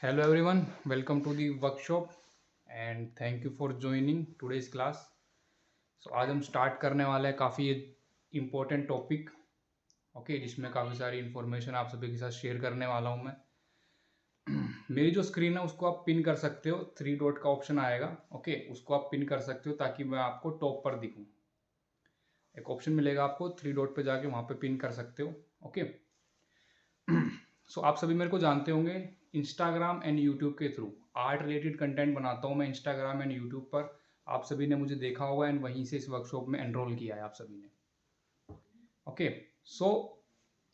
Hello everyone, welcome to the workshop and thank you for joining today's class. So आज हम start करने वाले हैं काफ़ी इम्पोर्टेंट टॉपिक ओके जिसमें काफ़ी सारी इन्फॉर्मेशन आप सभी के साथ शेयर करने वाला हूँ मैं। मेरी जो स्क्रीन है उसको आप पिन कर सकते हो, 3 डॉट का ऑप्शन आएगा ओके, उसको आप पिन कर सकते हो ताकि मैं आपको टॉप पर दिखूँ। एक ऑप्शन मिलेगा आपको, 3 डॉट पे जाके वहाँ पे पिन कर सकते हो ओके। सो आप सभी मेरे को जानते होंगे इंस्टाग्राम एंड यूट्यूब के थ्रू आर्ट रिलेटेड कंटेंट बनाता हूँ मैं इंस्टाग्राम एंड यूट्यूब पर। आप सभी ने मुझे देखा होगा एंड वहीं से इस वर्कशॉप में एनरोल किया है आप सभी ने okay. So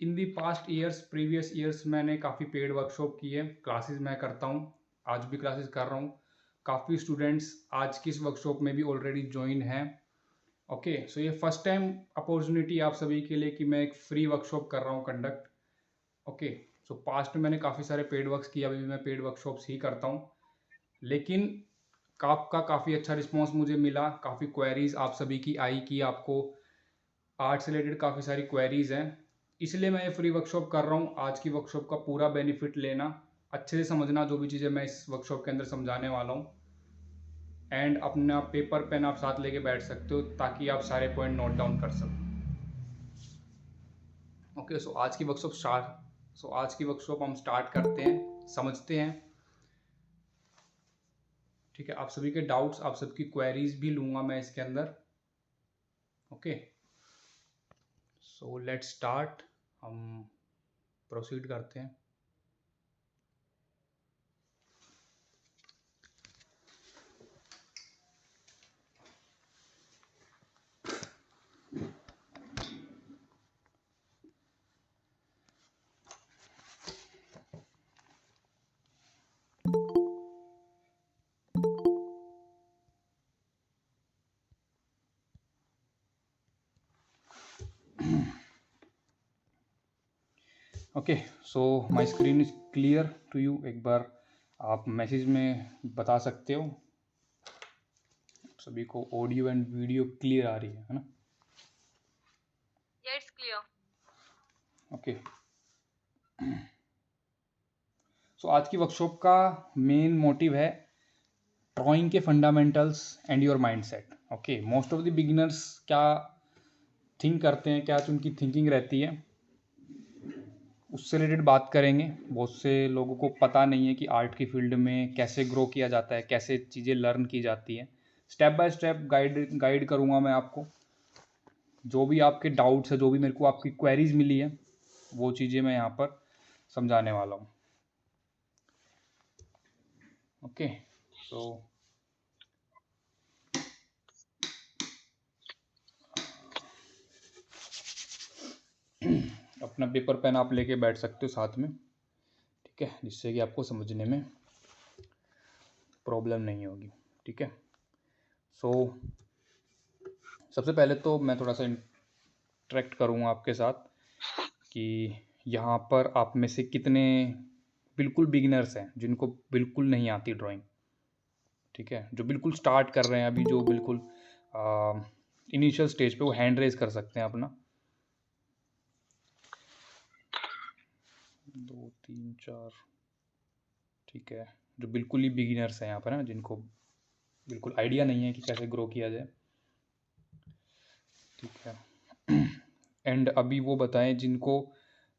in the past years previous years मैंने काफ़ी पेड वर्कशॉप की है, क्लासेस मैं करता हूँ, आज भी क्लासेस कर रहा हूँ। काफ़ी स्टूडेंट्स आज की इस वर्कशॉप में भी ऑलरेडी ज्वाइन हैं ओके। सो ये फर्स्ट टाइम अपॉर्चुनिटी आप सभी के लिए कि मैं एक फ्री वर्कशॉप कर रहा हूँ कंडक्ट ओके। सो पास्ट में मैंने काफ़ी सारे पेड वर्क्स किए, अभी भी मैं पेड वर्कशॉप्स ही करता हूँ, लेकिन आपका काफ़ी अच्छा रिस्पॉन्स मुझे मिला, काफ़ी क्वेरीज आप सभी की आई कि आपको आर्ट से रिलेटेड काफ़ी सारी क्वेरीज हैं, इसलिए मैं ये फ्री वर्कशॉप कर रहा हूँ। आज की वर्कशॉप का पूरा बेनिफिट लेना, अच्छे से समझना जो भी चीज़ें मैं इस वर्कशॉप के अंदर समझाने वाला हूँ एंड अपना पेपर पेन आप साथ लेके बैठ सकते हो ताकि आप सारे पॉइंट नोट डाउन कर सको ओके। सो आज की वर्कशॉप हम स्टार्ट करते हैं, समझते हैं ठीक है। आप सभी के डाउट्स, आप सबकी क्वेरीज भी लूंगा मैं इसके अंदर ओके। सो लेट्स स्टार्ट, हम प्रोसीड करते हैं। Okay, so my screen is clear to you, एक बार आप मैसेज में बता सकते हो सभी को ऑडियो एंड वीडियो क्लियर आ रही है ना? Yeah, it's clear. ओके। सो आज की वर्कशॉप का मेन मोटिव है ड्राइंग के fundamentals and your mindset okay. Most of the beginners क्या थिंक करते हैं, क्या उनकी थिंकिंग रहती है, उससे रिलेटेड बात करेंगे। बहुत से लोगों को पता नहीं है कि आर्ट की फील्ड में कैसे ग्रो किया जाता है, कैसे चीज़ें लर्न की जाती हैं। स्टेप बाय स्टेप गाइड करूँगा मैं आपको। जो भी आपके डाउट्स है, जो भी मेरे को आपकी क्वेरीज मिली है, वो चीज़ें मैं यहाँ पर समझाने वाला हूँ ओके। सो अपना पेपर पेन आप लेके बैठ सकते हो साथ में ठीक है, जिससे कि आपको समझने में प्रॉब्लम नहीं होगी ठीक है। सो सबसे पहले तो मैं थोड़ा सा इंटरेक्ट करूँगा आपके साथ कि यहाँ पर आप में से कितने बिल्कुल बिगिनर्स हैं जिनको बिल्कुल नहीं आती ड्राइंग ठीक है, जो बिल्कुल स्टार्ट कर रहे हैं अभी, जो बिल्कुल इनिशियल स्टेज पे, वो हैंड रेज कर सकते हैं अपना। 2 3 4 ठीक है, जो बिल्कुल ही बिगिनर्स हैं यहाँ पर है ना, जिनको बिल्कुल आइडिया नहीं है कि कैसे ग्रो किया जाए ठीक है। एंड अभी वो बताएं जिनको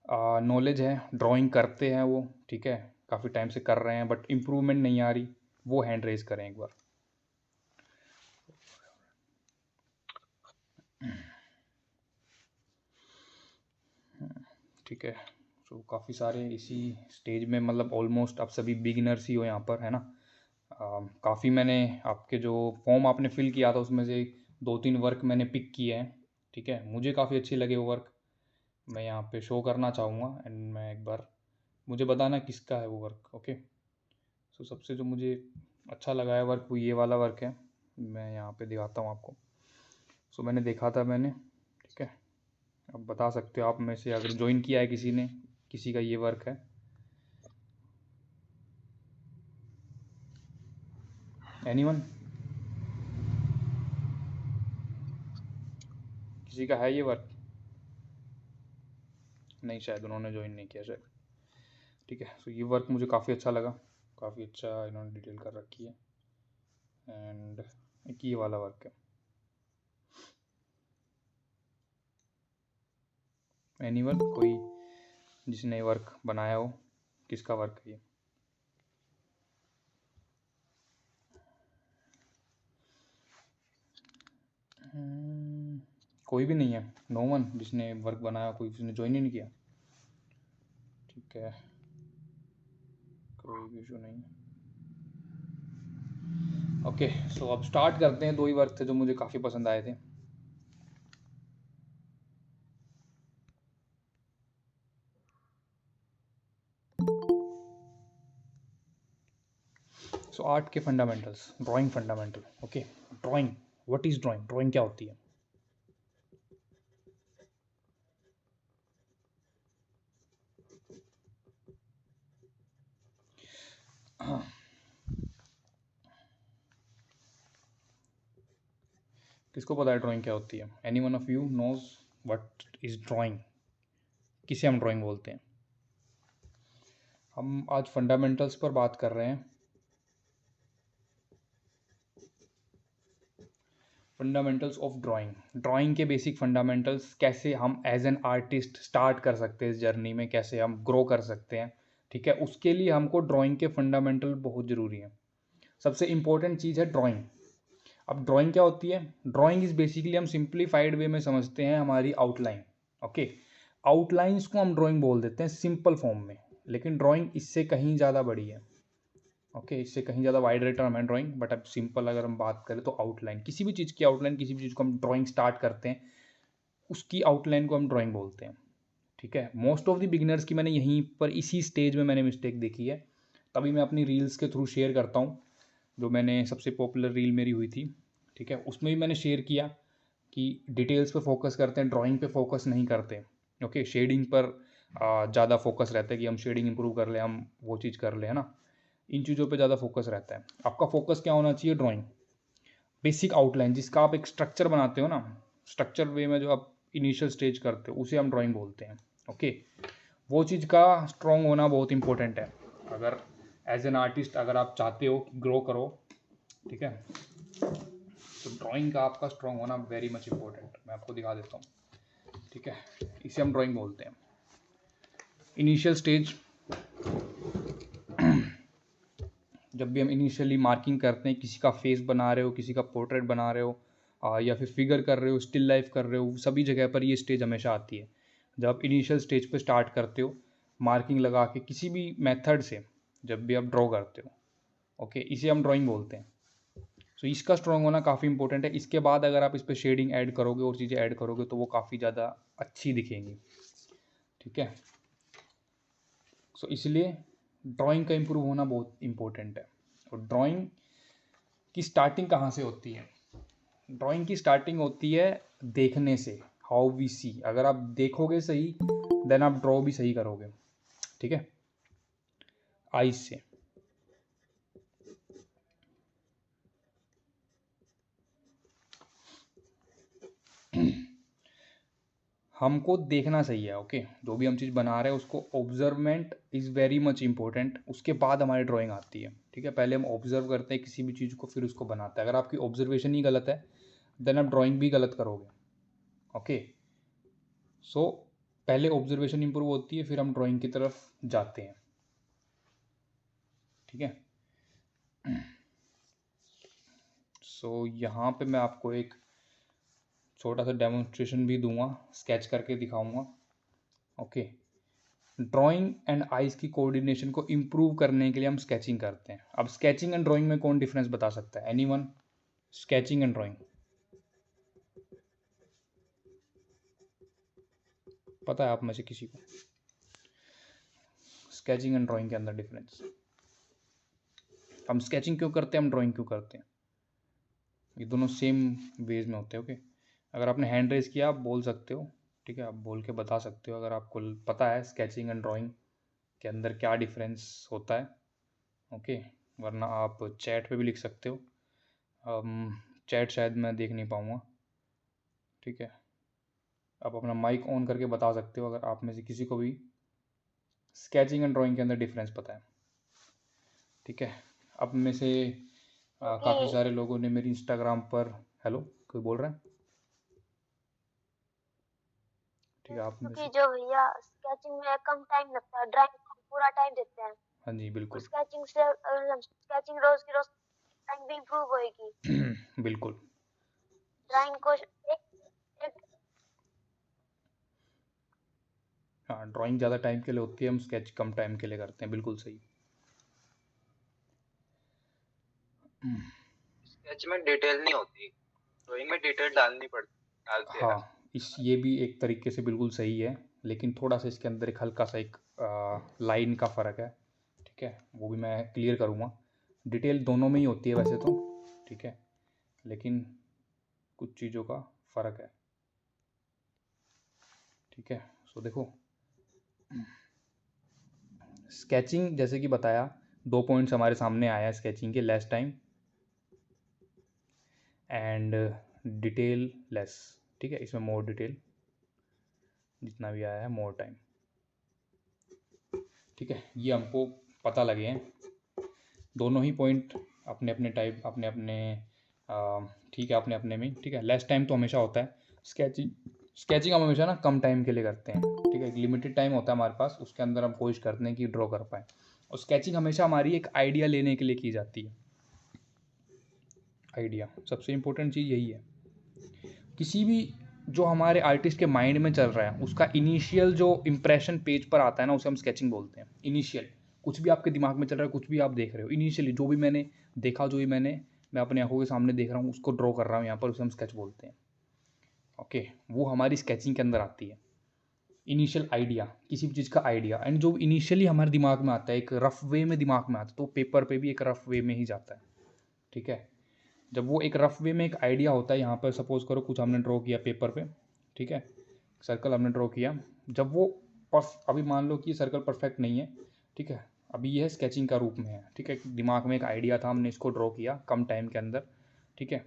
नॉलेज है, ड्राइंग करते हैं वो ठीक है, काफ़ी टाइम से कर रहे हैं बट इम्प्रूवमेंट नहीं आ रही, वो हैंड रेज करें एक बार। ठीक है, तो काफ़ी सारे इसी स्टेज में, मतलब ऑलमोस्ट आप सभी बिगिनर्स ही हो यहाँ पर है ना। काफ़ी मैंने आपके जो फॉर्म आपने फिल किया था उसमें से 2 3 वर्क मैंने पिक किए हैं ठीक है, मुझे काफ़ी अच्छे लगे वो वर्क, मैं यहाँ पे शो करना चाहूँगा एंड मैं एक बार, मुझे बताना किसका है वो वर्क ओके। सो सबसे जो मुझे अच्छा लगा है वर्क, वो ये वाला वर्क है, मैं यहाँ पे दिखाता हूँ आपको। सो मैंने देखा था मैंने ठीक है, अब बता सकते हो आप में से अगर ज्वाइन किया है किसी ने, किसी का ये वर्क है, एनीवन, किसी का है ये वर्क? नहीं, शायद उन्होंने ज्वाइन नहीं किया शायद ठीक है। सो ये वर्क मुझे काफ़ी अच्छा लगा काफ़ी अच्छा इन्होंने डिटेल कर रखी है। एंड एक ये वाला वर्क है। एनीवन, कोई जिसने वर्क बनाया हो, किसका वर्क है ये? कोई भी नहीं है? नो वन जिसने वर्क बनाया, कोई उसने ज्वाइन ही नहीं किया? ठीक है, कोई भी इशू नहीं। ओके, सो अब स्टार्ट करते हैं। 2 ही वर्क थे जो मुझे काफ़ी पसंद आए थे। सो आर्ट के fundamentals, drawing fundamental. Okay, drawing, what is drawing? Drawing क्या होती है? किसको पता है ड्राइंग क्या होती है? Any one of you knows what is drawing? किसे हम ड्राइंग बोलते हैं? हम आज फंडामेंटल्स पर बात कर रहे हैं। फंडामेंटल्स ऑफ ड्राइंग, ड्राइंग के बेसिक फंडामेंटल्स, कैसे हम एज एन आर्टिस्ट स्टार्ट कर सकते हैं इस जर्नी में, कैसे हम ग्रो कर सकते हैं। ठीक है, उसके लिए हमको ड्राइंग के फंडामेंटल बहुत ज़रूरी है। सबसे इम्पोर्टेंट चीज़ है ड्राइंग। अब ड्राइंग क्या होती है? ड्राइंग इज़ बेसिकली, हम सिंप्लीफाइड वे में समझते हैं, हमारी आउटलाइन। ओके, आउटलाइंस को हम ड्राइंग बोल देते हैं सिंपल फॉर्म में, लेकिन ड्राइंग इससे कहीं ज़्यादा बड़ी है। ओके, इससे कहीं ज़्यादा वाइड टर्म है ड्राइंग, बट अब सिंपल अगर हम बात करें तो आउटलाइन, किसी भी चीज़ की आउटलाइन, किसी भी चीज़ को हम ड्राइंग स्टार्ट करते हैं उसकी आउटलाइन को हम ड्राइंग बोलते हैं। ठीक है, मोस्ट ऑफ द बिगिनर्स की मैंने यहीं पर इसी स्टेज में मैंने मिस्टेक देखी है, तभी मैं अपनी रील्स के थ्रू शेयर करता हूँ। जो मैंने सबसे पॉपुलर रील मेरी हुई थी, ठीक है, उसमें भी मैंने शेयर किया कि डिटेल्स पे फोकस करते हैं, ड्राइंग पे फोकस नहीं करते। ओके, शेडिंग पर ज़्यादा फोकस रहता है कि हम शेडिंग इंप्रूव कर लें, हम वो चीज़ कर लें, है ना। इन चीज़ों पे ज़्यादा फोकस रहता है। आपका फोकस क्या होना चाहिए? ड्राइंग, बेसिक आउटलाइन, जिसका आप एक स्ट्रक्चर बनाते हो ना, स्ट्रक्चर वे में जो आप इनिशियल स्टेज करते हो उसे हम ड्राइंग बोलते हैं। ओके, वो चीज़ का स्ट्रॉन्ग होना बहुत इंपॉर्टेंट है। अगर एज एन आर्टिस्ट अगर आप चाहते हो कि ग्रो करो, ठीक है, तो ड्राइंग का आपका स्ट्रॉन्ग होना वेरी मच इंपॉर्टेंट। मैं आपको दिखा देता हूँ। ठीक है, इसे हम ड्राइंग बोलते हैं। इनिशियल स्टेज, जब भी हम इनिशियली मार्किंग करते हैं, किसी का फेस बना रहे हो, किसी का पोर्ट्रेट बना रहे हो, या फिर फिगर कर रहे हो, स्टिल लाइफ कर रहे हो, सभी जगह पर ये स्टेज हमेशा आती है। जब आप इनिशियल स्टेज पे स्टार्ट करते हो मार्किंग लगा के किसी भी मेथड से, जब भी आप ड्रॉ करते हो, ओके, इसे हम ड्राइंग बोलते हैं। सो इसका स्ट्रॉन्ग होना काफ़ी इंपॉर्टेंट है। इसके बाद अगर आप इस पर शेडिंग ऐड करोगे और चीज़ें ऐड करोगे तो वो काफ़ी ज़्यादा अच्छी दिखेंगी। ठीक है, सो इसलिए ड्राइंग का इम्प्रूव होना बहुत इंपॉर्टेंट है। और ड्राइंग की स्टार्टिंग कहाँ से होती है? ड्राइंग की स्टार्टिंग होती है देखने से, हाउ वी सी। अगर आप देखोगे सही देन आप ड्रॉ भी सही करोगे। ठीक है, आईज से। हमको देखना चाहिए। ओके, जो भी हम चीज़ बना रहे हैं उसको ऑब्जर्वमेंट इज़ वेरी मच इंपॉर्टेंट। उसके बाद हमारी ड्राइंग आती है। ठीक है, पहले हम ऑब्जर्व करते हैं किसी भी चीज़ को, फिर उसको बनाते हैं। अगर आपकी ऑब्जर्वेशन ही गलत है देन आप ड्राइंग भी गलत करोगे। ओके, सो पहले ऑब्जर्वेशन इंप्रूव होती है, फिर हम ड्राइंग की तरफ जाते हैं। ठीक है, सो यहाँ पे मैं आपको एक छोटा सा डेमोन्स्ट्रेशन भी दूंगा, स्केच करके दिखाऊंगा। ओके, ड्राइंग एंड आइज की कोऑर्डिनेशन को इम्प्रूव करने के लिए हम स्केचिंग करते हैं। अब स्केचिंग एंड ड्राइंग में कौन डिफरेंस बता सकता है? एनीवन? स्केचिंग एंड ड्राइंग पता है आप में से किसी को? स्केचिंग एंड ड्राइंग के अंदर डिफरेंस, हम स्केचिंग क्यों करते हैं, हम ड्राइंग क्यों करते हैं? ये दोनों सेम वेज में होते हैं। ओके, अगर आपने हैंड रेज किया आप बोल सकते हो। ठीक है, आप बोल के बता सकते हो अगर आपको पता है स्केचिंग एंड ड्राइंग के अंदर क्या डिफरेंस होता है। ओके, वरना आप चैट पे भी लिख सकते हो। चैट शायद मैं देख नहीं पाऊँगा। ठीक है, आप अपना माइक ऑन करके बता सकते हो अगर आप में से किसी को भी स्केचिंग एंड ड्राइंग के अंदर डिफरेंस पता है। ठीक है। अब में से काफ़ी सारे लोगों ने मेरी इंस्टाग्राम पर, हेलो कोई बोल रहा है? ठीक है, आप में से, जो भैया स्केचिंग में कम टाइम लगता है, ड्राइंग पूरा टाइम देते हैं। हाँ जी बिल्कुल। स्केचिंग से अगर हम स्केचिंग रोज की रोज ड्राइंग भी इम्प्रूव होएगी। बिल्कुल। ड्राइंग को एक हाँ, ड्राइंग ज़्यादा टाइम के लिए होती है, हम स्केच कम टाइम के लिए करते हैं, बिल्कुल सही। स्केच में डिटेल नहीं होती, ड्राइंग में डिटेल डालनी डालते हैं। हाँ, ये भी एक तरीके से बिल्कुल सही है, लेकिन थोड़ा सा इसके अंदर एक हल्का सा एक लाइन का फ़र्क है। ठीक है, वो भी मैं क्लियर करूँगा। डिटेल दोनों में ही होती है वैसे तो, ठीक है, लेकिन कुछ चीज़ों का फ़र्क है। ठीक है, सो देखो, स्केचिंग जैसे कि बताया, 2 पॉइंट्स हमारे सामने आया है स्केचिंग के, less time and detail less. ठीक है, इसमें मोर डिटेल, जितना भी आया है मोर टाइम। ठीक है, ये हमको पता लगे हैं दोनों ही पॉइंट अपने अपने टाइप, अपने अपने ठीक है, अपने अपने में। ठीक है, लेस टाइम तो हमेशा होता है। स्केचिंग हम हमेशा ना कम टाइम के लिए करते हैं। ठीक है, एक लिमिटेड टाइम होता है हमारे पास, उसके अंदर हम कोशिश करते हैं कि ड्रॉ कर पाएँ। और स्केचिंग हमेशा हमारी एक आइडिया लेने के लिए की जाती है। आइडिया सबसे इम्पोर्टेंट चीज़ यही है। किसी भी जो हमारे आर्टिस्ट के माइंड में चल रहा है, उसका इनिशियल जो इम्प्रेशन पेज पर आता है ना, उसे हम स्केचिंग बोलते हैं। इनिशियल कुछ भी आपके दिमाग में चल रहा है, कुछ भी आप देख रहे हो, इनिशियली जो भी मैंने देखा, जो भी मैं अपनी आंखों के सामने देख रहा हूँ, उसको ड्रॉ कर रहा हूँ यहाँ पर, उसे हम स्केच बोलते हैं। ओके, वो हमारी स्केचिंग के अंदर आती है। इनिशियल आइडिया, किसी भी चीज़ का आइडिया, एंड जो इनिशियली हमारे दिमाग में आता है, एक रफ वे में दिमाग में आता है, तो पेपर पे भी एक रफ वे में ही जाता है। ठीक है, जब वो एक रफ वे में एक आइडिया होता है, यहाँ पर सपोज करो कुछ हमने ड्रॉ किया पेपर पे, ठीक है, सर्कल हमने ड्रॉ किया, जब वो अभी मान लो कि सर्कल परफेक्ट नहीं है, ठीक है, अभी ये स्केचिंग का रूप में है। ठीक है, दिमाग में एक आइडिया था, हमने इसको ड्रॉ किया कम टाइम के अंदर। ठीक है,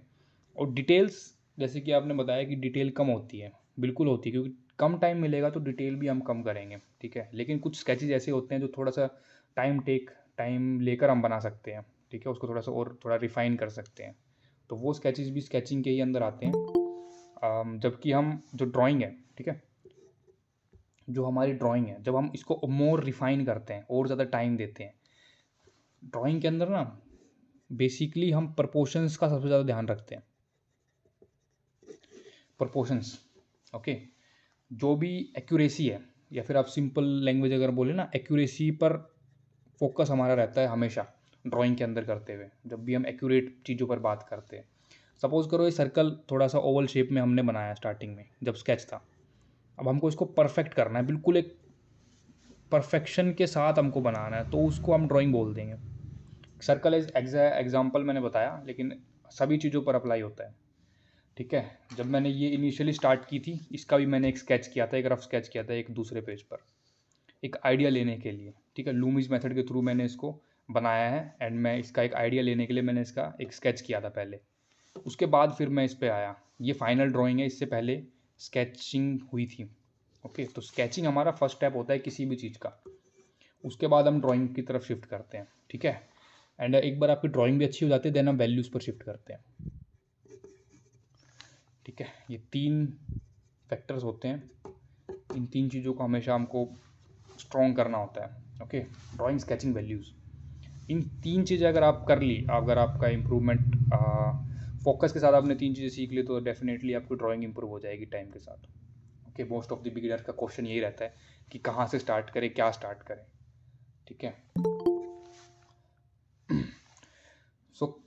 और डिटेल्स, जैसे कि आपने बताया कि डिटेल कम होती है, बिल्कुल होती है, क्योंकि कम टाइम मिलेगा तो डिटेल भी हम कम करेंगे। ठीक है, लेकिन कुछ स्केचेज ऐसे होते हैं जो थोड़ा सा टाइम लेकर हम बना सकते हैं। ठीक है, उसको थोड़ा सा और थोड़ा रिफाइन कर सकते हैं, तो वो स्केचेस भी स्केचिंग के ही अंदर आते हैं। जबकि हम जो ड्राइंग है, ठीक है, जो हमारी ड्राइंग है, जब हम इसको मोर रिफाइन करते हैं और ज़्यादा टाइम देते हैं, ड्राइंग के अंदर ना बेसिकली हम प्रपोर्शंस का सबसे ज़्यादा ध्यान रखते हैं। प्रपोर्शंस, ओके, जो भी एक्यूरेसी है, या फिर आप सिंपल लैंग्वेज अगर बोले ना, एक्यूरेसी पर फोकस हमारा रहता है हमेशा ड्राइंग के अंदर करते हुए, जब भी हम एक्यूरेट चीज़ों पर बात करते हैं। सपोज करो ये सर्कल थोड़ा सा ओवल शेप में हमने बनाया स्टार्टिंग में जब स्केच था, अब हमको इसको परफेक्ट करना है, बिल्कुल एक परफेक्शन के साथ हमको बनाना है, तो उसको हम ड्राइंग बोल देंगे। सर्कल इज एग्जाम्पल मैंने बताया, लेकिन सभी चीज़ों पर अप्लाई होता है। ठीक है, जब मैंने ये इनिशियली स्टार्ट की थी, इसका भी मैंने एक स्केच किया था, एक रफ स्केच किया था एक दूसरे पेज पर, एक आइडिया लेने के लिए। ठीक है, लूमिज मेथड के थ्रू मैंने इसको बनाया है, एंड मैं इसका एक आइडिया लेने के लिए मैंने इसका एक स्केच किया था पहले, उसके बाद फिर मैं इस पर आया। ये फाइनल ड्राइंग है, इससे पहले स्केचिंग हुई थी। ओके, तो स्केचिंग हमारा फर्स्ट स्टेप होता है किसी भी चीज़ का, उसके बाद हम ड्राइंग की तरफ शिफ्ट करते हैं। ठीक है, एंड एक बार आपकी ड्राइंग भी अच्छी हो जाती है, देन हम वैल्यूज़ पर शिफ्ट करते हैं। ठीक है, ये 3 फैक्टर्स होते हैं, इन 3 चीज़ों को हमेशा हमको स्ट्रॉन्ग करना होता है। ओके, ड्राइंग, स्केचिंग, वैल्यूज़, इन 3 चीज़ें अगर आप कर ली, अगर आपका इम्प्रूवमेंट फोकस के साथ आपने 3 चीज़ें सीख ली, तो डेफिनेटली आपकी ड्राइंग इंप्रूव हो जाएगी टाइम के साथ। Okay, most of the beginner का क्वेश्चन यही रहता है कि कहाँ से स्टार्ट करें, क्या स्टार्ट करें। ठीक है, सो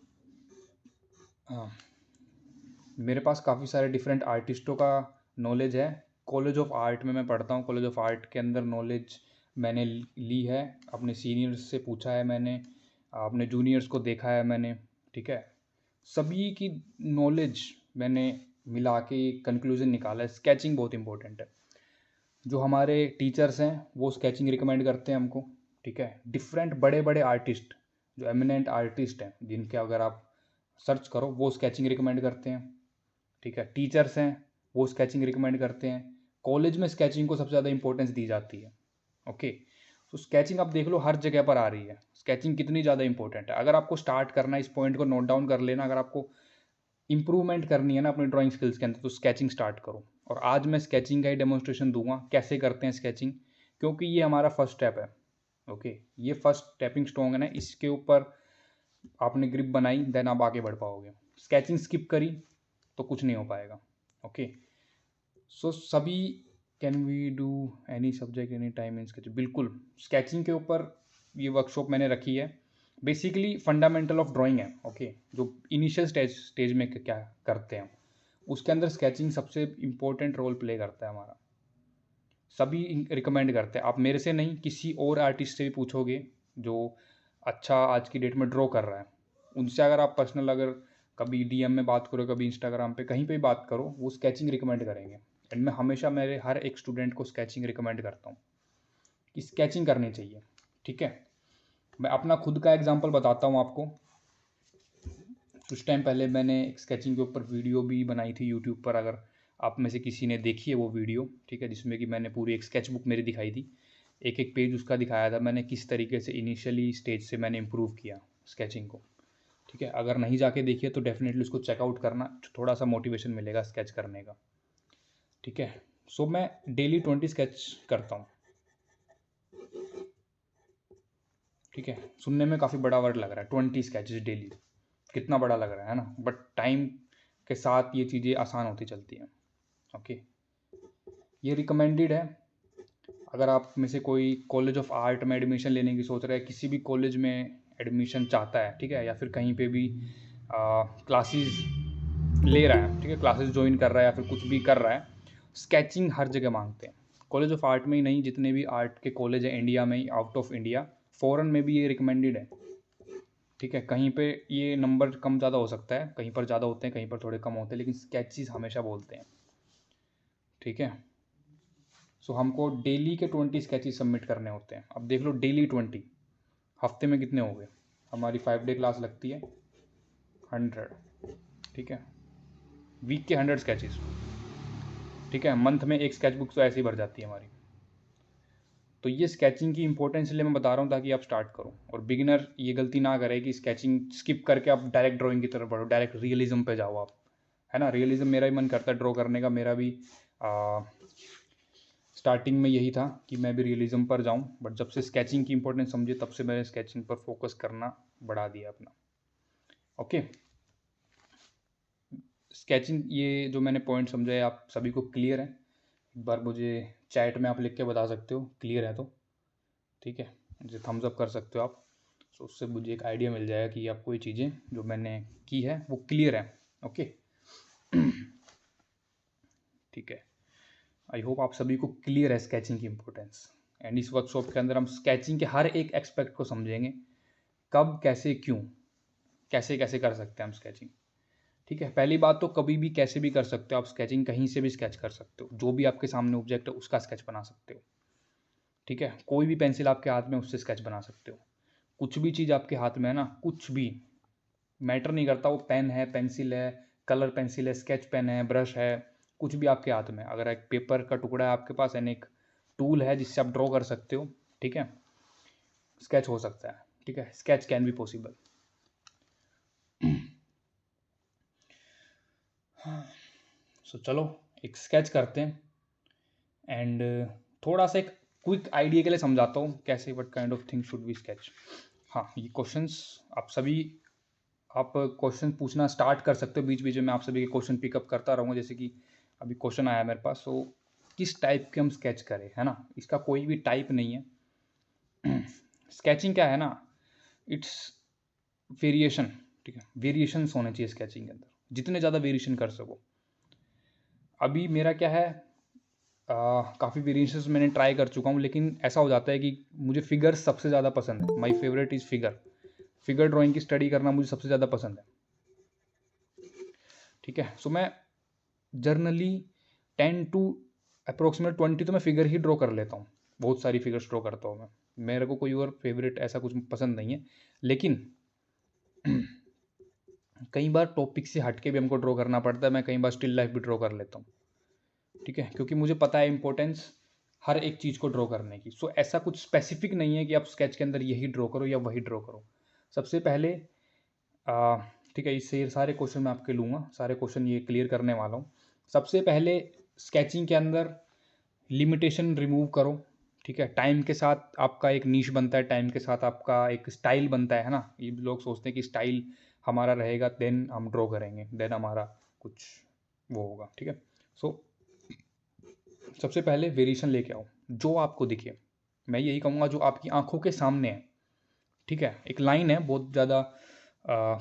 मेरे पास काफ़ी सारे डिफरेंट आर्टिस्टों का नॉलेज है। कॉलेज ऑफ आर्ट में मैं पढ़ता हूँ, कॉलेज ऑफ आर्ट के अंदर नॉलेज मैंने ली है, अपने सीनियर्स से पूछा है मैंने, अपने जूनियर्स को देखा है मैंने। ठीक है, सभी की नॉलेज मैंने मिला के एक कंक्लूजन निकाला है, स्केचिंग बहुत इंपॉर्टेंट है। जो हमारे टीचर्स हैं वो स्केचिंग रिकमेंड करते हैं हमको। ठीक है, डिफरेंट बड़े बड़े आर्टिस्ट, जो एमिनेंट आर्टिस्ट हैं, जिनके अगर आप सर्च करो, वो स्केचिंग रिकमेंड करते हैं। ठीक है, टीचर्स हैं वो स्केचिंग रिकमेंड करते हैं। कॉलेज में स्केचिंग को सबसे ज़्यादा इंपॉर्टेंस दी जाती है। ओके, सो स्केचिंग आप देख लो हर जगह पर आ रही है। स्केचिंग कितनी ज़्यादा इंपॉर्टेंट है। अगर आपको स्टार्ट करना है, इस पॉइंट को नोट डाउन कर लेना, अगर आपको इंप्रूवमेंट करनी है ना अपनी ड्राइंग स्किल्स के अंदर, तो स्केचिंग स्टार्ट करो। और आज मैं स्केचिंग का ही डेमोन्स्ट्रेशन दूंगा कैसे करते हैं स्केचिंग, क्योंकि ये हमारा फर्स्ट स्टेप है। ओके, ये फर्स्ट स्टेपिंग स्टोन है ना, इसके ऊपर आपने ग्रिप बनाई, देन आप आगे बढ़ पाओगे। स्केचिंग स्किप करी तो कुछ नहीं हो पाएगा। ओके, सो सभी can we do any subject any time in sketch, बिल्कुल। स्केचिंग के ऊपर ये वर्कशॉप मैंने रखी है। बेसिकली फंडामेंटल ऑफ ड्राइंग है। ओके, जो इनिशियल स्टेज में क्या करते हैं उसके अंदर स्केचिंग सबसे इम्पोर्टेंट रोल प्ले करता है हमारा। सभी रिकमेंड करते हैं। आप मेरे से नहीं, किसी और आर्टिस्ट से भी पूछोगे जो अच्छा आज की डेट में ड्रॉ कर रहा है, उनसे अगर आप पर्सनल अगर कभी डीएम में बात करो, कभी इंस्टाग्राम पे कहीं पे भी बात करो, वो स्केचिंग रिकमेंड करेंगे। एंड मैं हमेशा मेरे हर एक स्टूडेंट को स्केचिंग रिकमेंड करता हूँ कि स्केचिंग करनी चाहिए। ठीक है, मैं अपना खुद का एग्जांपल बताता हूँ आपको। कुछ टाइम पहले मैंने एक स्केचिंग के ऊपर वीडियो भी बनाई थी यूट्यूब पर, अगर आप में से किसी ने देखी है वो वीडियो, ठीक है, जिसमें कि मैंने पूरी एक स्केच बुक मेरी दिखाई थी, एक एक पेज उसका दिखाया था मैंने, किस तरीके से इनिशियली स्टेज से मैंने इम्प्रूव किया स्केचिंग को। ठीक है, अगर नहीं जाके देखिए तो डेफिनेटली उसको चेकआउट करना, थोड़ा सा मोटिवेशन मिलेगा स्केच करने का। ठीक है, सो मैं डेली 20 स्केच करता हूँ। ठीक है, सुनने में काफ़ी बड़ा वर्ड लग रहा है 20 स्केचेस डेली, कितना बड़ा लग रहा है ना, बट टाइम के साथ ये चीज़ें आसान होती चलती हैं। ओके, ये रिकमेंडेड है। अगर आप में से कोई कॉलेज ऑफ आर्ट में एडमिशन लेने की सोच रहा है, किसी भी कॉलेज में एडमिशन चाहता है, ठीक है, या फिर कहीं पे भी क्लासेस ले रहा है, ठीक है, क्लासेस ज्वाइन कर रहा है या फिर कुछ भी कर रहा है, स्केचिंग हर जगह मांगते हैं। कॉलेज ऑफ आर्ट में ही नहीं, जितने भी आर्ट के कॉलेज है इंडिया में, आउट ऑफ इंडिया, फॉरेन में भी ये रिकमेंडेड है। ठीक है, कहीं पे ये नंबर कम ज़्यादा हो सकता है, कहीं पर ज़्यादा होते हैं, कहीं पर थोड़े कम होते हैं, लेकिन स्केचेस हमेशा बोलते हैं। ठीक है, सो हमको डेली के 20 स्केचेस सबमिट करने होते हैं। अब देख लो, डेली 20, हफ्ते में कितने हो गए? हमारी 5 डे क्लास लगती है, 100। ठीक है, वीक के 100 स्केचेस। ठीक है, मंथ में एक स्केच बुक तो ऐसे ही भर जाती है हमारी। तो ये स्केचिंग की इंपॉर्टेंस इसलिए मैं बता रहा हूँ ताकि आप स्टार्ट करो, और बिगिनर ये गलती ना करे कि स्केचिंग स्किप करके आप डायरेक्ट ड्राइंग की तरफ बढ़ो, डायरेक्ट रियलिज्म पे जाओ आप, है ना। रियलिज्म मेरा भी मन करता है ड्रॉ करने का, मेरा भी स्टार्टिंग में यही था कि मैं भी रियलिज्म पर जाऊं, बट जब से स्केचिंग की इंपॉर्टेंस समझी तब से मैंने स्केचिंग पर फोकस करना बढ़ा दिया अपना। ओके, स्केचिंग ये जो मैंने पॉइंट समझाए आप सभी को क्लियर है? एक बार मुझे चैट में आप लिख के बता सकते हो क्लियर है तो, ठीक है, मुझे थम्स अप कर सकते हो आप। सो उससे मुझे एक आइडिया मिल जाएगा कि आपको ये चीज़ें जो मैंने की है वो क्लियर है। ओके, ठीक है, आई होप आप सभी को क्लियर है स्केचिंग की इंपॉर्टेंस। एंड इस वर्कशॉप के अंदर हम स्केचिंग के हर एक एक्सपेक्ट को समझेंगे, कब कैसे क्यों, कैसे कैसे कर सकते हैं हम स्केचिंग। ठीक है, पहली बात तो कभी भी कैसे भी कर सकते हो आप स्केचिंग, कहीं से भी स्केच कर सकते हो, जो भी आपके सामने ऑब्जेक्ट है उसका स्केच बना सकते हो। ठीक है, कोई भी पेंसिल आपके हाथ में उससे स्केच बना सकते हो। कुछ भी चीज़ आपके हाथ में है ना, कुछ भी मैटर नहीं करता, वो पेन है, पेंसिल है, कलर पेंसिल है, स्केच पेन है, ब्रश है, कुछ भी आपके हाथ में, अगर एक पेपर का टुकड़ा है आपके पास एंड एक टूल है जिससे आप ड्रॉ कर सकते हो, ठीक है, स्केच हो सकता है। ठीक है, स्केच कैन बी पॉसिबल। सो चलो एक स्केच करते हैं, एंड थोड़ा सा एक क्विक आइडिया के लिए समझाता हूँ कैसे, what kind of thing should be sketch. हाँ, ये क्वेश्चंस आप सभी, आप क्वेश्चन पूछना स्टार्ट कर सकते हो बीच बीच में, आप सभी के क्वेश्चन पिकअप करता रहूँगा। जैसे कि अभी क्वेश्चन आया मेरे पास, सो किस टाइप के हम स्केच करें, है ना, इसका कोई भी टाइप नहीं है। स्केचिंग क्या है ना, इट्स वेरिएशन। ठीक है, वेरिएशंस होने चाहिए स्केचिंग के अंदर, जितने ज़्यादा वेरिएशन कर सको। अभी मेरा क्या है, काफ़ी वेरिएशंस मैंने ट्राई कर चुका हूँ, लेकिन ऐसा हो जाता है कि मुझे फिगर सबसे ज़्यादा पसंद है। My favourite is figure. Figure drawing की स्टडी करना मुझे सबसे ज़्यादा पसंद है। ठीक है, सो मैं जर्नली 10 to अप्रोक्सीमेट 20 तो मैं फिगर ही ड्रॉ कर लेता हूँ, बहुत सारी फिगर्स ड्रॉ करता हूँ मैं। मेरे को कोई और फेवरेट ऐसा कुछ पसंद नहीं है, लेकिन कई बार टॉपिक से हट के भी हमको ड्रॉ करना पड़ता है, मैं कई बार स्टिल लाइफ भी ड्रॉ कर लेता हूँ। ठीक है, क्योंकि मुझे पता है इंपॉर्टेंस हर एक चीज़ को ड्रॉ करने की। सो ऐसा कुछ स्पेसिफिक नहीं है कि आप स्केच के अंदर यही ड्रॉ करो या वही ड्रॉ करो। सबसे पहले ठीक है, इससे ये सारे क्वेश्चन मैं आपके लूँगा, सारे क्वेश्चन ये क्लियर करने वाला हूँ। सबसे पहले स्केचिंग के अंदर लिमिटेशन रिमूव करो, ठीक है। टाइम के साथ आपका एक नीश बनता है, टाइम के साथ आपका एक स्टाइल बनता है ना। ये लोग सोचते हैं कि स्टाइल हमारा रहेगा देन हम ड्रॉ करेंगे, देन हमारा कुछ वो होगा, ठीक है। सो सबसे पहले वेरिएशन लेके आओ जो आपको दिखे। मैं यही कहूँगा जो आपकी आंखों के सामने है, ठीक है। एक लाइन है बहुत ज़्यादा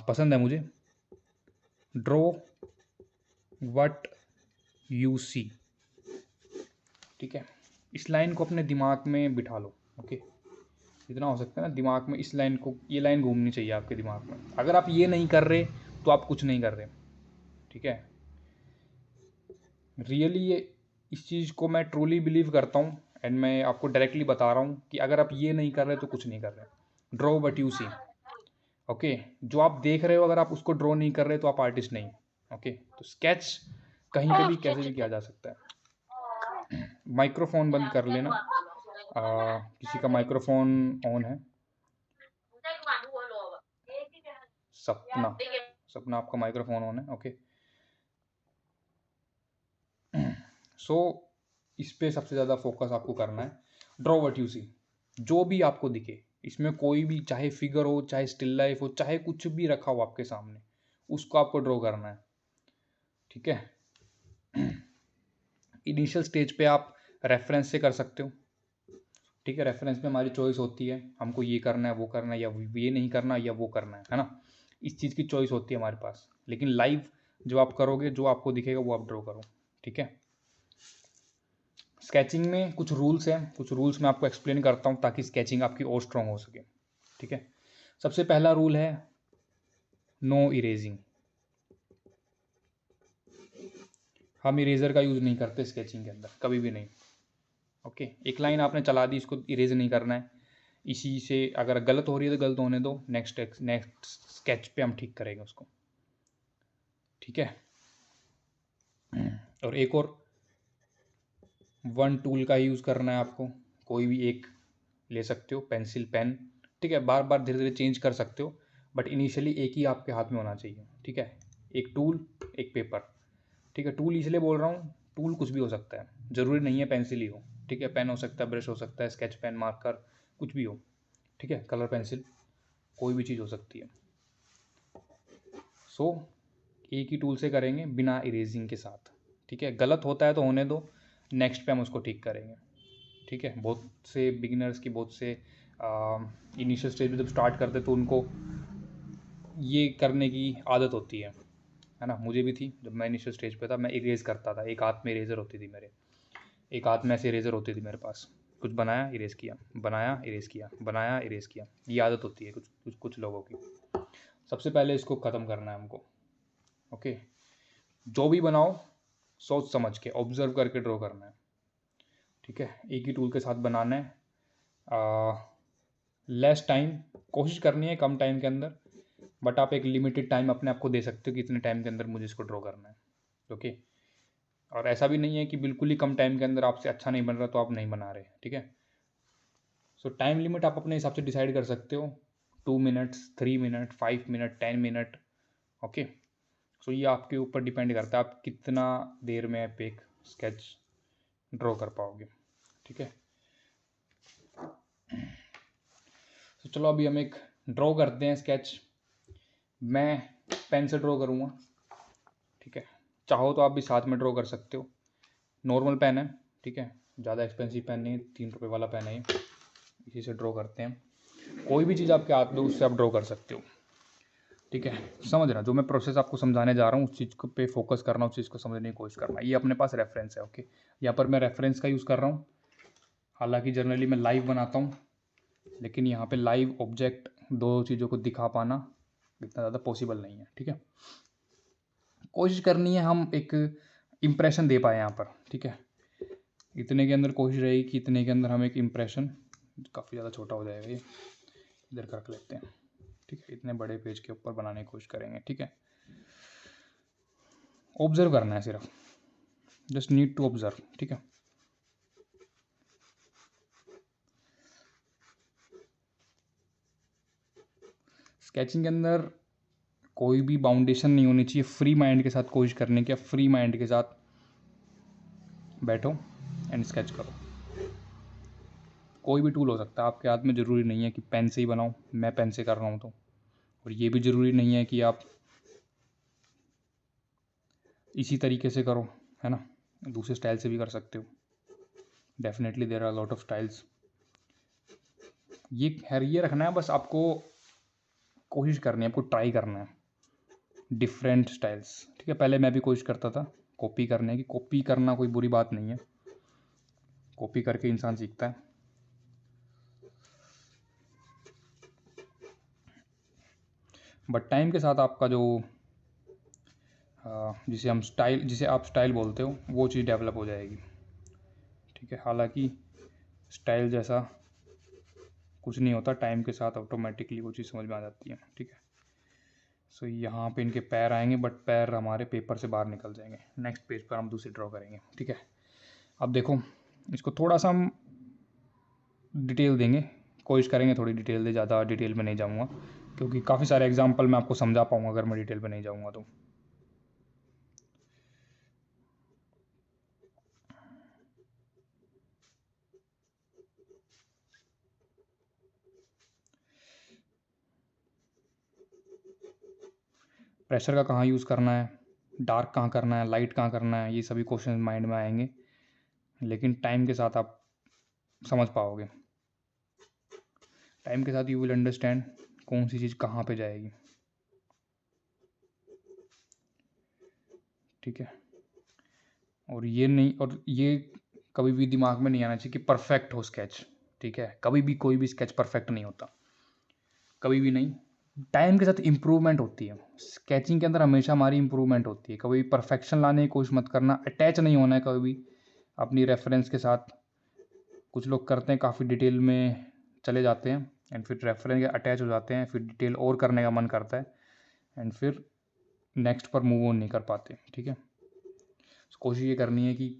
पसंद है मुझे, ड्रॉ व्हाट यू सी, ठीक है। इस लाइन को अपने दिमाग में बिठा लो, ओके। जितना हो सकता है ना दिमाग में इस लाइन को, ये लाइन घूमनी चाहिए आपके दिमाग में। अगर आप ये नहीं कर रहे तो आप कुछ नहीं कर रहे, ठीक है। रियली ये इस चीज़ को मैं ट्रूली बिलीव करता हूँ एंड मैं आपको डायरेक्टली बता रहा हूँ कि अगर आप ये नहीं कर रहे तो कुछ नहीं कर रहे। Draw what you see, okay. जो आप देख रहे हो अगर आप उसको ड्रॉ नहीं कर रहे तो आप आर्टिस्ट नहीं, ओके। तो स्केच कहीं पे भी कैसे भी किया जा सकता है। माइक्रोफोन बंद कर लेना, किसी का माइक्रोफोन ऑन है। सपना, सपना आपका माइक्रोफोन ऑन है, ओके। सो इस पे सबसे ज़्यादा फोकस आपको करना है। ड्रॉ व्हाट यू सी, जो भी आपको दिखे, इसमें कोई भी चाहे फिगर हो, चाहे स्टिल लाइफ हो, चाहे कुछ भी रखा हो आपके सामने, उसको आपको ड्रॉ करना है, ठीक है। इनिशियल स्टेज पे आप रेफरेंस से कर सकते हो, ठीक है। रेफरेंस में हमारी चॉइस होती है, हमको ये करना है, वो करना है, या ये नहीं करना या वो करना है ना। इस चीज़ की चॉइस होती है हमारे पास। लेकिन लाइव जो आप करोगे, जो आपको दिखेगा वो आप ड्रॉ करो, ठीक है। स्केचिंग में कुछ रूल्स हैं, कुछ रूल्स मैं आपको एक्सप्लेन करता हूँ ताकि स्केचिंग आपकी और स्ट्रॉन्ग हो सके, ठीक है। सबसे पहला रूल है नो इरेजिंग। हम इरेजर का यूज़ नहीं करते स्केचिंग के अंदर, कभी भी नहीं, ओके। एक लाइन आपने चला दी, इसको इरेज नहीं करना है। इसी से अगर गलत हो रही है तो गलत होने दो, नेक्स्ट स्केच पे हम ठीक करेंगे उसको, ठीक है। और एक और, वन टूल का यूज़ करना है आपको, कोई भी एक ले सकते हो, पेंसिल, पेन, ठीक है। बार बार धीरे धीरे चेंज कर सकते हो, बट इनिशियली एक ही आपके हाथ में होना चाहिए, ठीक है। एक टूल, एक पेपर, ठीक है। टूल इसलिए बोल रहा हूँ, टूल कुछ भी हो सकता है, ज़रूरी नहीं है पेंसिल ही हो, ठीक है। पेन हो सकता है, ब्रश हो सकता है, स्केच पेन, मार्कर, कुछ भी हो, ठीक है। कलर पेंसिल, कोई भी चीज़ हो सकती है। सो एक ही टूल से करेंगे बिना इरेजिंग के साथ, ठीक है। गलत होता है तो होने दो, नेक्स्ट पे हम उसको ठीक करेंगे, ठीक है। बहुत से बिगिनर्स की, बहुत से इनिशियल स्टेज में जब स्टार्ट करते तो उनको ये करने की आदत होती है ना। मुझे भी थी, जब मैं इनिशियल स्टेज पे था मैं इरेज करता था, एक हाथ में इरेजर होती थी मेरे, एक हाथ में ऐसे इरेजर होती थी मेरे पास। कुछ बनाया, इरेज किया, बनाया, इरेज किया, बनाया, इरेज किया, ये आदत होती है कुछ लोगों की। सबसे पहले इसको ख़त्म करना है हमको, ओके। जो भी बनाओ सोच समझ के, ऑब्जर्व करके ड्रॉ करना है, ठीक है। एक ही टूल के साथ बनाना है। लेस टाइम, कोशिश करनी है कम टाइम के अंदर, बट आप एक लिमिटेड टाइम अपने आप को दे सकते हो कि इतने टाइम के अंदर मुझे इसको ड्रॉ करना है, ओके। और ऐसा भी नहीं है कि बिल्कुल ही कम टाइम के अंदर आपसे अच्छा नहीं बन रहा तो आप नहीं बना रहे, ठीक है। सो टाइम लिमिट आप अपने हिसाब से डिसाइड कर सकते हो, 2 minutes, 3 minute, 5 minute, 10 minute, okay. So ये आपके ऊपर डिपेंड करता है आप कितना देर में आप एक स्केच ड्रॉ कर पाओगे, ठीक है। तो चलो अभी हम एक ड्रॉ करते हैं स्केच। मैं पेन से ड्रॉ करूँगा, ठीक है। चाहो तो आप भी साथ में ड्रॉ कर सकते हो। नॉर्मल पेन है, ठीक है, ज़्यादा एक्सपेंसिव पेन नहीं है, 3 रुपये वाला पेन है ये, इसी से ड्रॉ करते हैं। कोई भी चीज़ आपके हाथ में उससे आप ड्रॉ कर सकते हो, ठीक है। समझना, जो मैं प्रोसेस आपको समझाने जा रहा हूँ उस चीज़ को पे फोकस करना, उस चीज़ को समझने की कोशिश करना। ये अपने पास रेफरेंस है, ओके। यहाँ पर मैं रेफरेंस का यूज़ कर रहा हूँ। हालांकि जनरली मैं लाइव बनाता हूँ, लेकिन यहाँ पे लाइव ऑब्जेक्ट, दो चीज़ों को दिखा पाना इतना ज़्यादा पॉसिबल नहीं है, ठीक है। कोशिश करनी है हम एक इम्प्रेशन दे पाए यहाँ पर, ठीक है। इतने के अंदर कोशिश रहेगी कि इतने के अंदर हम एक इम्प्रेशन, काफ़ी ज़्यादा छोटा हो जाएगा ये, इधर रख लेते हैं, ठीक है। इतने बड़े पेज के ऊपर बनाने की कोशिश करेंगे, ठीक है। ऑब्जर्व करना है सिर्फ, जस्ट नीड टू ऑब्जर्व, ठीक है। स्केचिंग के अंदर कोई भी बाउंडेशन नहीं होनी चाहिए, फ्री माइंड के साथ कोशिश करने की, फ्री माइंड के साथ बैठो एंड स्केच करो। कोई भी टूल हो सकता है आपके हाथ में, ज़रूरी नहीं है कि पेन से ही बनाओ, मैं पेन से कर रहा हूँ तो, और ये भी ज़रूरी नहीं है कि आप इसी तरीके से करो, है ना, दूसरे स्टाइल से भी कर सकते हो। Definitely there are lot of styles. ये रखना है बस, आपको कोशिश करनी है, आपको ट्राई करना है डिफरेंट स्टाइल्स। ठीक है, पहले मैं भी कोशिश करता था कॉपी करने की। कॉपी करना कोई बुरी बात नहीं है, कॉपी करके इंसान सीखता है। बट टाइम के साथ आपका जो जिसे आप स्टाइल बोलते हो, वो चीज़ डेवलप हो जाएगी। ठीक है, हालांकि स्टाइल जैसा कुछ नहीं होता, टाइम के साथ ऑटोमेटिकली वो चीज़ समझ में आ जाती है। ठीक है, सो यहाँ पे इनके पैर आएंगे, बट पैर हमारे पेपर से बाहर निकल जाएंगे। नेक्स्ट पेज पर हम दूसरी ड्रॉ करेंगे। ठीक है, अब देखो इसको थोड़ा सा हम डिटेल देंगे, कोशिश करेंगे थोड़ी डिटेल दे, ज़्यादा डिटेल में नहीं जाऊँगा क्योंकि काफ़ी सारे एग्जाम्पल मैं आपको समझा पाऊँगा अगर मैं डिटेल में नहीं जाऊँगा तो। प्रेशर का कहाँ यूज़ करना है, डार्क कहाँ करना है, लाइट कहाँ करना है, ये सभी क्वेश्चन माइंड में आएंगे, लेकिन टाइम के साथ आप समझ पाओगे। टाइम के साथ यू विल अंडरस्टैंड कौन सी चीज़ कहाँ पे जाएगी। ठीक है, और ये कभी भी दिमाग में नहीं आना चाहिए कि परफेक्ट हो स्केच। ठीक है, कभी भी कोई भी स्केच परफेक्ट नहीं होता, कभी भी नहीं। टाइम के साथ इम्प्रूवमेंट होती है, स्केचिंग के अंदर हमेशा हमारी इम्प्रूवमेंट होती है। कभी भी परफेक्शन लाने की कोशिश मत करना, अटैच नहीं होना है कभी भी अपनी रेफरेंस के साथ। कुछ लोग करते हैं, काफ़ी डिटेल में चले जाते हैं एंड फिर रेफरेंस के अटैच हो जाते हैं, फिर डिटेल और करने का मन करता है एंड फिर नेक्स्ट पर मूव ऑन नहीं कर पाते। ठीक है, कोशिश ये करनी है कि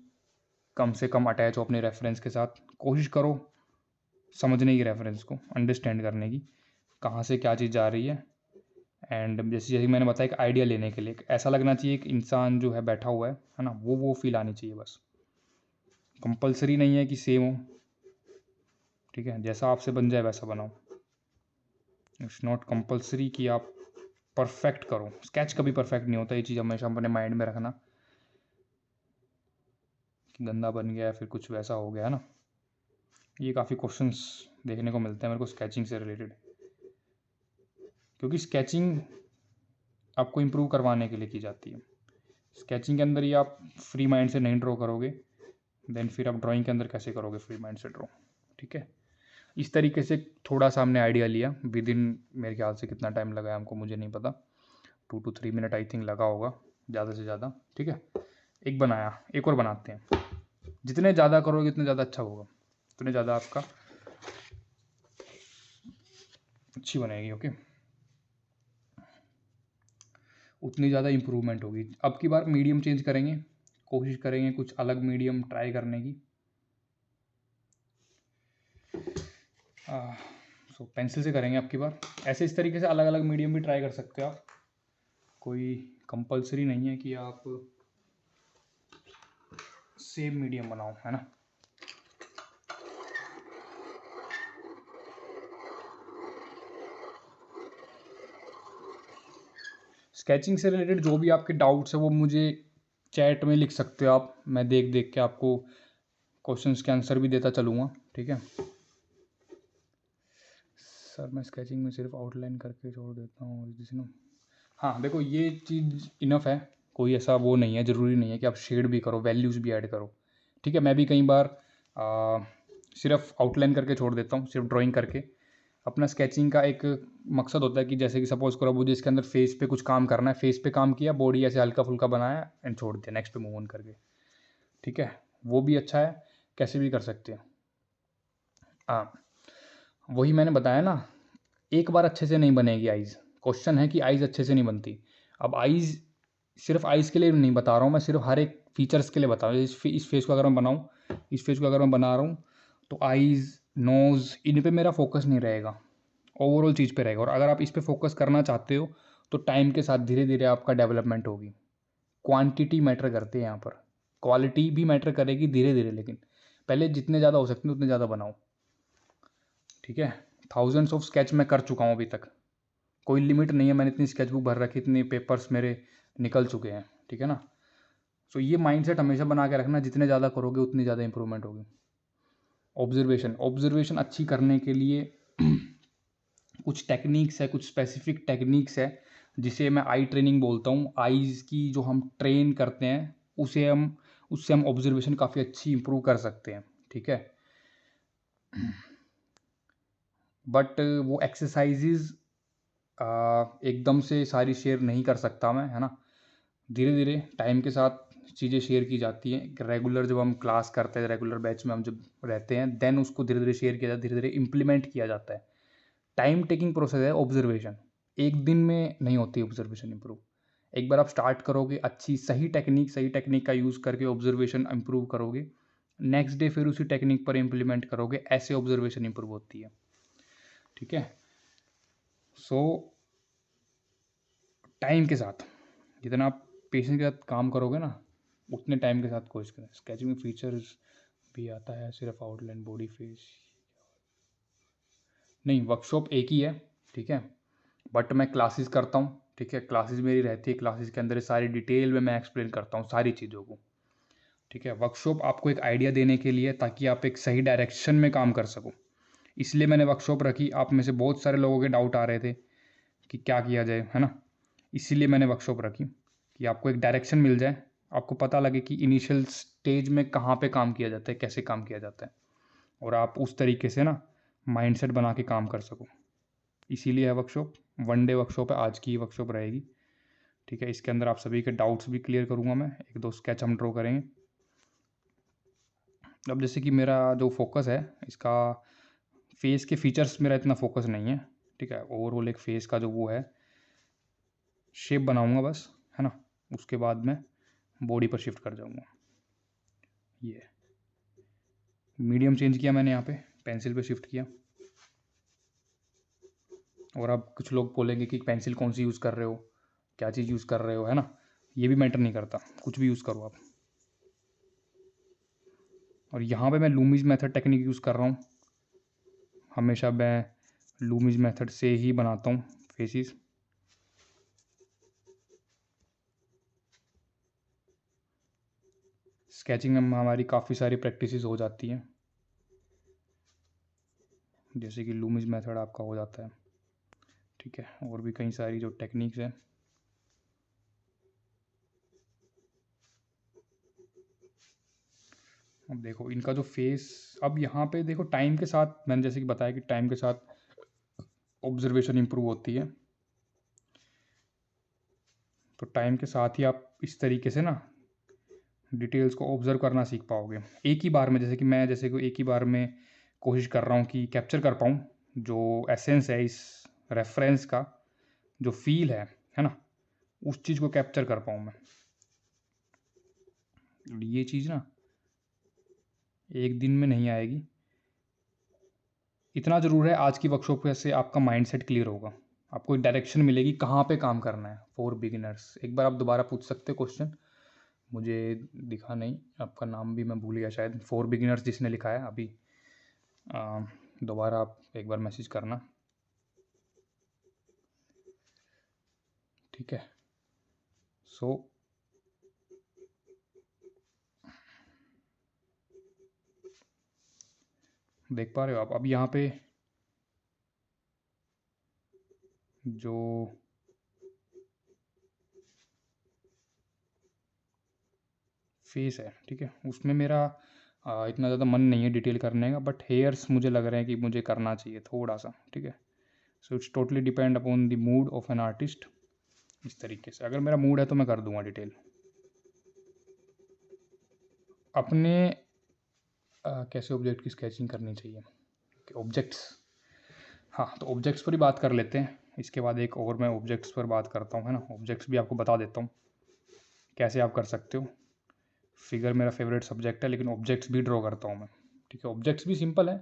कम से कम अटैच हो अपने रेफरेंस के साथ। कोशिश करो समझने की, रेफरेंस को अंडरस्टैंड करने की, कहाँ से क्या चीज़ जा रही है। एंड जैसे मैंने बताया, एक आइडिया लेने के लिए ऐसा लगना चाहिए कि इंसान जो है बैठा हुआ है ना, वो फील आनी चाहिए बस। कंपलसरी नहीं है कि सेम हो। ठीक है, जैसा आपसे बन जाए वैसा बनाओ। इट्स नॉट कंपलसरी कि आप परफेक्ट करो। स्केच कभी परफेक्ट नहीं होता, ये चीज़ हमेशा अपने माइंड में रखना कि गंदा बन गया फिर कुछ वैसा हो गया है ना। ये काफ़ी क्वेश्चंस देखने को मिलते हैं मेरे को स्केचिंग से रिलेटेड, क्योंकि स्केचिंग आपको इम्प्रूव करवाने के लिए की जाती है। स्केचिंग के अंदर ही आप फ्री माइंड से नहीं ड्रॉ करोगे, देन फिर आप ड्राइंग के अंदर कैसे करोगे फ्री माइंड से ड्रॉ। ठीक है, इस तरीके से थोड़ा सा हमने आइडिया लिया। विद इन मेरे ख्याल से कितना टाइम लगा है हमको मुझे नहीं पता, 2 to 3 मिनट आई थिंक लगा होगा ज़्यादा से ज़्यादा। ठीक है, एक बनाया, एक और बनाते हैं। जितने ज़्यादा करोगे उतने ज़्यादा अच्छा होगा, उतने ज़्यादा आपका अच्छी बनेगी। ओके, उतनी ज़्यादा इम्प्रूवमेंट होगी। अब की बार मीडियम चेंज करेंगे, कोशिश करेंगे कुछ अलग मीडियम ट्राई करने की। सो पेंसिल से करेंगे अब की बार। ऐसे इस तरीके से अलग अलग मीडियम भी ट्राई कर सकते हो आप, कोई कंपलसरी नहीं है कि आप सेम मीडियम बनाओ, है ना। स्केचिंग से रिलेटेड जो भी आपके डाउट्स है वो मुझे चैट में लिख सकते हो आप, मैं देख देख के आपको क्वेश्चंस के आंसर भी देता चलूँगा। ठीक है सर, मैं स्केचिंग में सिर्फ आउटलाइन करके छोड़ देता हूँ। हाँ देखो, ये चीज़ इनफ है, कोई ऐसा वो नहीं है, ज़रूरी नहीं है कि आप शेड भी करो, वैल्यूज़ भी ऐड करो। ठीक है, मैं भी कई बार सिर्फ आउटलाइन करके छोड़ देता हूँ, सिर्फ ड्राइंग करके। अपना स्केचिंग का एक मकसद होता है कि जैसे कि सपोज करो मुझे इसके अंदर फेस पे कुछ काम करना है, फेस पे काम किया, बॉडी ऐसे हल्का फुल्का बनाया एंड छोड़ दिया, नेक्स्ट पे मूव ऑन करके। ठीक है, वो भी अच्छा है, कैसे भी कर सकते हैं। हाँ, वही मैंने बताया ना, एक बार अच्छे से नहीं बनेगी आइज़। क्वेश्चन है कि आइज़ अच्छे से नहीं बनती। अब आइज़ सिर्फ आइज़ के लिए नहीं बता रहा हूँ मैं, सिर्फ हर एक फीचर्स के लिए बता रहा हूँ। इस फेस को अगर मैं बनाऊँ, इस फेस को अगर मैं बना रहा हूँ तो आइज़, नोज़, इन पे मेरा फोकस नहीं रहेगा। ओवरऑल चीज़ पे रहेगा। और अगर आप इस पे फोकस करना चाहते हो तो टाइम के साथ धीरे धीरे आपका डेवलपमेंट होगी। क्वांटिटी मैटर करती है यहाँ पर, क्वालिटी भी मैटर करेगी धीरे धीरे, लेकिन पहले जितने ज़्यादा हो सकते हैं उतने ज़्यादा बनाओ। ठीक है, थाउजेंड्स ऑफ स्केच मैं कर चुका हूँ अभी तक, कोई लिमिट नहीं है, मैंने इतनी स्केच बुक भर रखी, इतने पेपर्स मेरे निकल चुके हैं। ठीक है ना। सो ये माइंडसेट हमेशा बना के रखना, जितने ज़्यादा करोगे उतनी ज़्यादा इंप्रूवमेंट होगी। ऑब्जर्वेशन अच्छी करने के लिए कुछ टेक्निक्स है, कुछ स्पेसिफिक टेक्निक्स है, जिसे मैं आई ट्रेनिंग बोलता हूँ। आईज़ की जो हम ट्रेन करते हैं उससे हम ऑब्जर्वेशन काफ़ी अच्छी इंप्रूव कर सकते हैं। ठीक है, बट वो एक्सरसाइजेज एकदम से सारी शेयर नहीं कर सकता मैं, है ना। धीरे धीरे टाइम के साथ चीज़ें शेयर की जाती हैं। रेगुलर जब हम क्लास करते हैं, रेगुलर बैच में हम जब रहते हैं, देन उसको धीरे धीरे शेयर किया जाता है, धीरे धीरे इम्प्लीमेंट किया जाता है। टाइम टेकिंग प्रोसेस है ऑब्जर्वेशन, एक दिन में नहीं होती ऑब्जर्वेशन इंप्रूव। एक बार आप स्टार्ट करोगे, अच्छी सही टेक्निक का यूज़ करके ऑब्जर्वेशन इंप्रूव करोगे, नेक्स्ट डे फिर उसी टेक्निक पर इम्प्लीमेंट करोगे, ऐसे ऑब्जर्वेशन इंप्रूव होती है। ठीक है, सो टाइम के साथ जितना आप पेशेंस के साथ काम करोगे ना, उतने टाइम के साथ कोशिश करें। स्केचिंग में फीचर्स भी आता है, सिर्फ आउटलाइन, बॉडी, फेस नहीं। वर्कशॉप एक ही है, ठीक है, बट मैं क्लासेस करता हूँ। ठीक है, क्लासेस मेरी रहती है, क्लासेस के अंदर सारी डिटेल में मैं एक्सप्लेन करता हूँ सारी चीज़ों को। ठीक है, वर्कशॉप आपको एक आइडिया देने के लिए, ताकि आप एक सही डायरेक्शन में काम कर सको, इसलिए मैंने वर्कशॉप रखी। आप में से बहुत सारे लोगों के डाउट आ रहे थे कि क्या किया जाए, है ना, इसीलिए मैंने वर्कशॉप रखी कि आपको एक डायरेक्शन मिल जाए, आपको पता लगे कि इनिशियल स्टेज में कहाँ पे काम किया जाता है, कैसे काम किया जाता है, और आप उस तरीके से ना माइंडसेट बना के काम कर सको। इसीलिए है वर्कशॉप, 1 डे वर्कशॉप है, आज की ही वर्कशॉप रहेगी। ठीक है, इसके अंदर आप सभी के डाउट्स भी क्लियर करूँगा मैं, 1-2 स्केच हम ड्रॉ करेंगे। अब जैसे कि मेरा जो फोकस है, इसका फेस के फीचर्स मेरा इतना फोकस नहीं है। ठीक है, ओवरऑल एक फेस का जो वो है शेप बनाऊंगा बस, है ना, उसके बाद मैं बॉडी पर शिफ्ट कर जाऊंगा। ये मीडियम चेंज किया मैंने, यहाँ पे पेंसिल पे शिफ्ट किया। और अब कुछ लोग बोलेंगे कि पेंसिल कौन सी यूज़ कर रहे हो, क्या चीज़ यूज़ कर रहे हो, है ना, ये भी मैटर नहीं करता, कुछ भी यूज़ करो आप। और यहाँ पे मैं लूमिज मेथड टेक्निक यूज़ कर रहा हूँ, हमेशा मैं लूमिज मेथड से ही बनाता हूँ फेसिस। स्केचिंग में हमारी काफ़ी सारी प्रैक्टिसेस हो जाती हैं, जैसे कि लूमिज मेथड आपका हो जाता है। ठीक है, और भी कई सारी जो टेक्निक्स हैं। अब देखो इनका जो फेस, अब यहाँ पे देखो टाइम के साथ, मैंने जैसे कि बताया कि टाइम के साथ ऑब्जर्वेशन इंप्रूव होती है, तो टाइम के साथ ही आप इस तरीके से ना डिटेल्स को ऑब्जर्व करना सीख पाओगे एक ही बार में। जैसे कि मैं एक ही बार में कोशिश कर रहा हूँ कि कैप्चर कर पाऊँ जो एसेंस है इस रेफरेंस का, जो फील है ना, उस चीज़ को कैप्चर कर पाऊँ मैं। ये चीज़ ना एक दिन में नहीं आएगी। इतना ज़रूर है, आज की वर्कशॉप से आपका माइंडसेट क्लियर होगा, आपको एक डायरेक्शन मिलेगी कहाँ पे काम करना है फॉर बिगिनर्स। एक बार आप दोबारा पूछ सकते हो क्वेश्चन, मुझे दिखा नहीं, आपका नाम भी मैं भूल गया शायद, फॉर बिगिनर्स जिसने लिखा है अभी, दोबारा आप एक बार मैसेज करना। ठीक है, सो देख पा रहे हो आप, अब यहाँ पे जो फेस है, ठीक है, उसमें मेरा इतना ज़्यादा मन नहीं है डिटेल करने का, बट हेयर्स मुझे लग रहे हैं कि मुझे करना चाहिए थोड़ा सा। ठीक है, so it's totally depend upon the mood off an artist. इस तरीके से अगर मेरा मूड है तो मैं कर दूंगा डिटेल। अपने कैसे ऑब्जेक्ट की स्केचिंग करनी चाहिए, ऑब्जेक्ट्स, हाँ, तो ऑब्जेक्ट्स पर ही बात कर लेते हैं। इसके बाद एक और मैं ऑब्जेक्ट्स पर बात करता हूँ, है ना, ऑब्जेक्ट्स भी आपको बता देता हूँ कैसे आप कर सकते हो। फिगर मेरा फेवरेट सब्जेक्ट है, लेकिन ऑब्जेक्ट्स भी ड्रॉ करता हूँ मैं। ठीक है, ऑब्जेक्ट्स भी सिंपल है,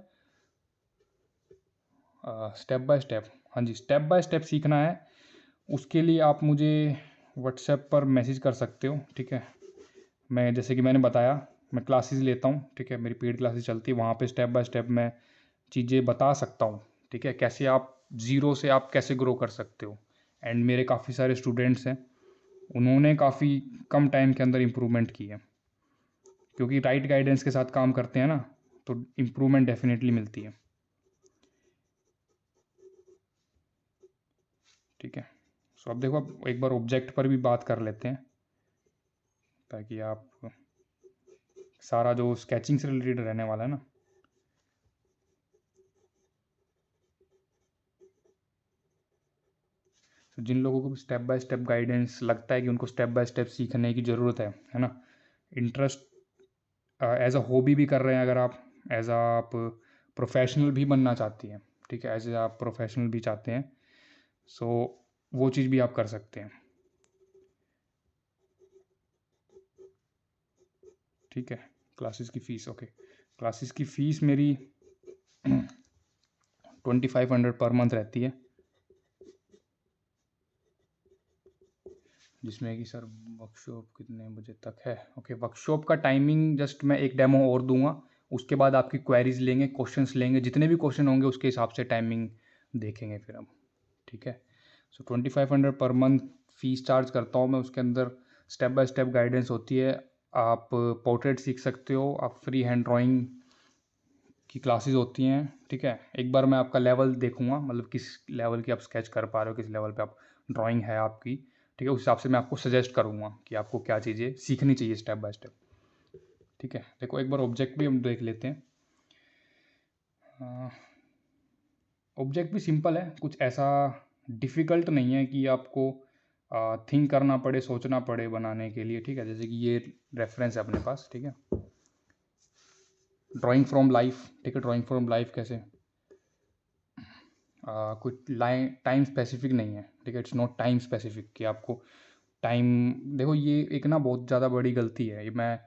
स्टेप बाय स्टेप, हाँ जी, स्टेप बाय स्टेप सीखना है। उसके लिए आप मुझे व्हाट्सएप पर मैसेज कर सकते हो, ठीक है। मैं जैसे कि मैंने बताया, मैं क्लासेस लेता हूँ, ठीक है, मेरी पेड क्लासेस चलती है, वहाँ पे स्टेप बाय स्टेप मैं चीज़ें बता सकता हूँ, ठीक है, कैसे आप ज़ीरो से आप कैसे ग्रो कर सकते हो। एंड मेरे काफ़ी सारे स्टूडेंट्स हैं, उन्होंने काफ़ी कम टाइम के अंदर इम्प्रूवमेंट की है, क्योंकि राइट गाइडेंस के साथ काम करते हैं ना, तो इम्प्रूवमेंट डेफिनेटली मिलती है, ठीक है। सो अब देखो, अब एक बार ऑब्जेक्ट पर भी बात कर लेते हैं, ताकि आप सारा जो स्केचिंग से रिलेटेड रहने वाला है ना। तो जिन लोगों को स्टेप बाय स्टेप गाइडेंस लगता है कि उनको स्टेप बाय स्टेप सीखने की ज़रूरत है ना, इंटरेस्ट एज अ हॉबी भी कर रहे हैं, अगर आप एज आप प्रोफेशनल भी बनना चाहती हैं, ठीक है, एज आप प्रोफेशनल भी चाहते हैं, सो वो चीज़ भी आप कर सकते हैं, ठीक है। क्लासेस की फ़ीस, ओके, क्लासेस की फ़ीस मेरी 2500 पर मंथ रहती है, जिसमें कि सर वर्कशॉप कितने बजे तक है। ओके, वर्कशॉप का टाइमिंग जस्ट मैं एक डेमो और दूंगा, उसके बाद आपकी क्वेरीज लेंगे, क्वेश्चंस लेंगे, जितने भी क्वेश्चन होंगे उसके हिसाब से टाइमिंग देखेंगे फिर हम, ठीक है। सो 2500 पर मंथ फीस चार्ज करता हूँ मैं। उसके अंदर स्टेप बाय स्टेप गाइडेंस होती है, आप पोर्ट्रेट सीख सकते हो, आप फ्री हैंड ड्राइंग की क्लासेस होती हैं, ठीक है। एक बार मैं आपका लेवल देखूंगा, मतलब किस लेवल की आप स्केच कर पा रहे हो, किस लेवल पे आप ड्राइंग है आपकी, ठीक है, उस हिसाब से मैं आपको सजेस्ट करूंगा कि आपको क्या चीज़ें सीखनी चाहिए स्टेप बाय स्टेप, ठीक है। देखो एक बार ऑब्जेक्ट भी हम देख लेते हैं। ऑब्जेक्ट भी सिंपल है, कुछ ऐसा डिफ़िकल्ट नहीं है कि आपको थिंक करना पड़े, सोचना पड़े बनाने के लिए, ठीक है। जैसे कि ये रेफरेंस है अपने पास, ठीक है, ड्राइंग फ्रॉम लाइफ, ठीक है। ड्राइंग फ्रॉम लाइफ कैसे, कोई टाइम स्पेसिफिक नहीं है, ठीक है, इट्स नॉट टाइम स्पेसिफिक कि आपको टाइम। देखो ये एक ना बहुत ज़्यादा बड़ी गलती है, ये मैं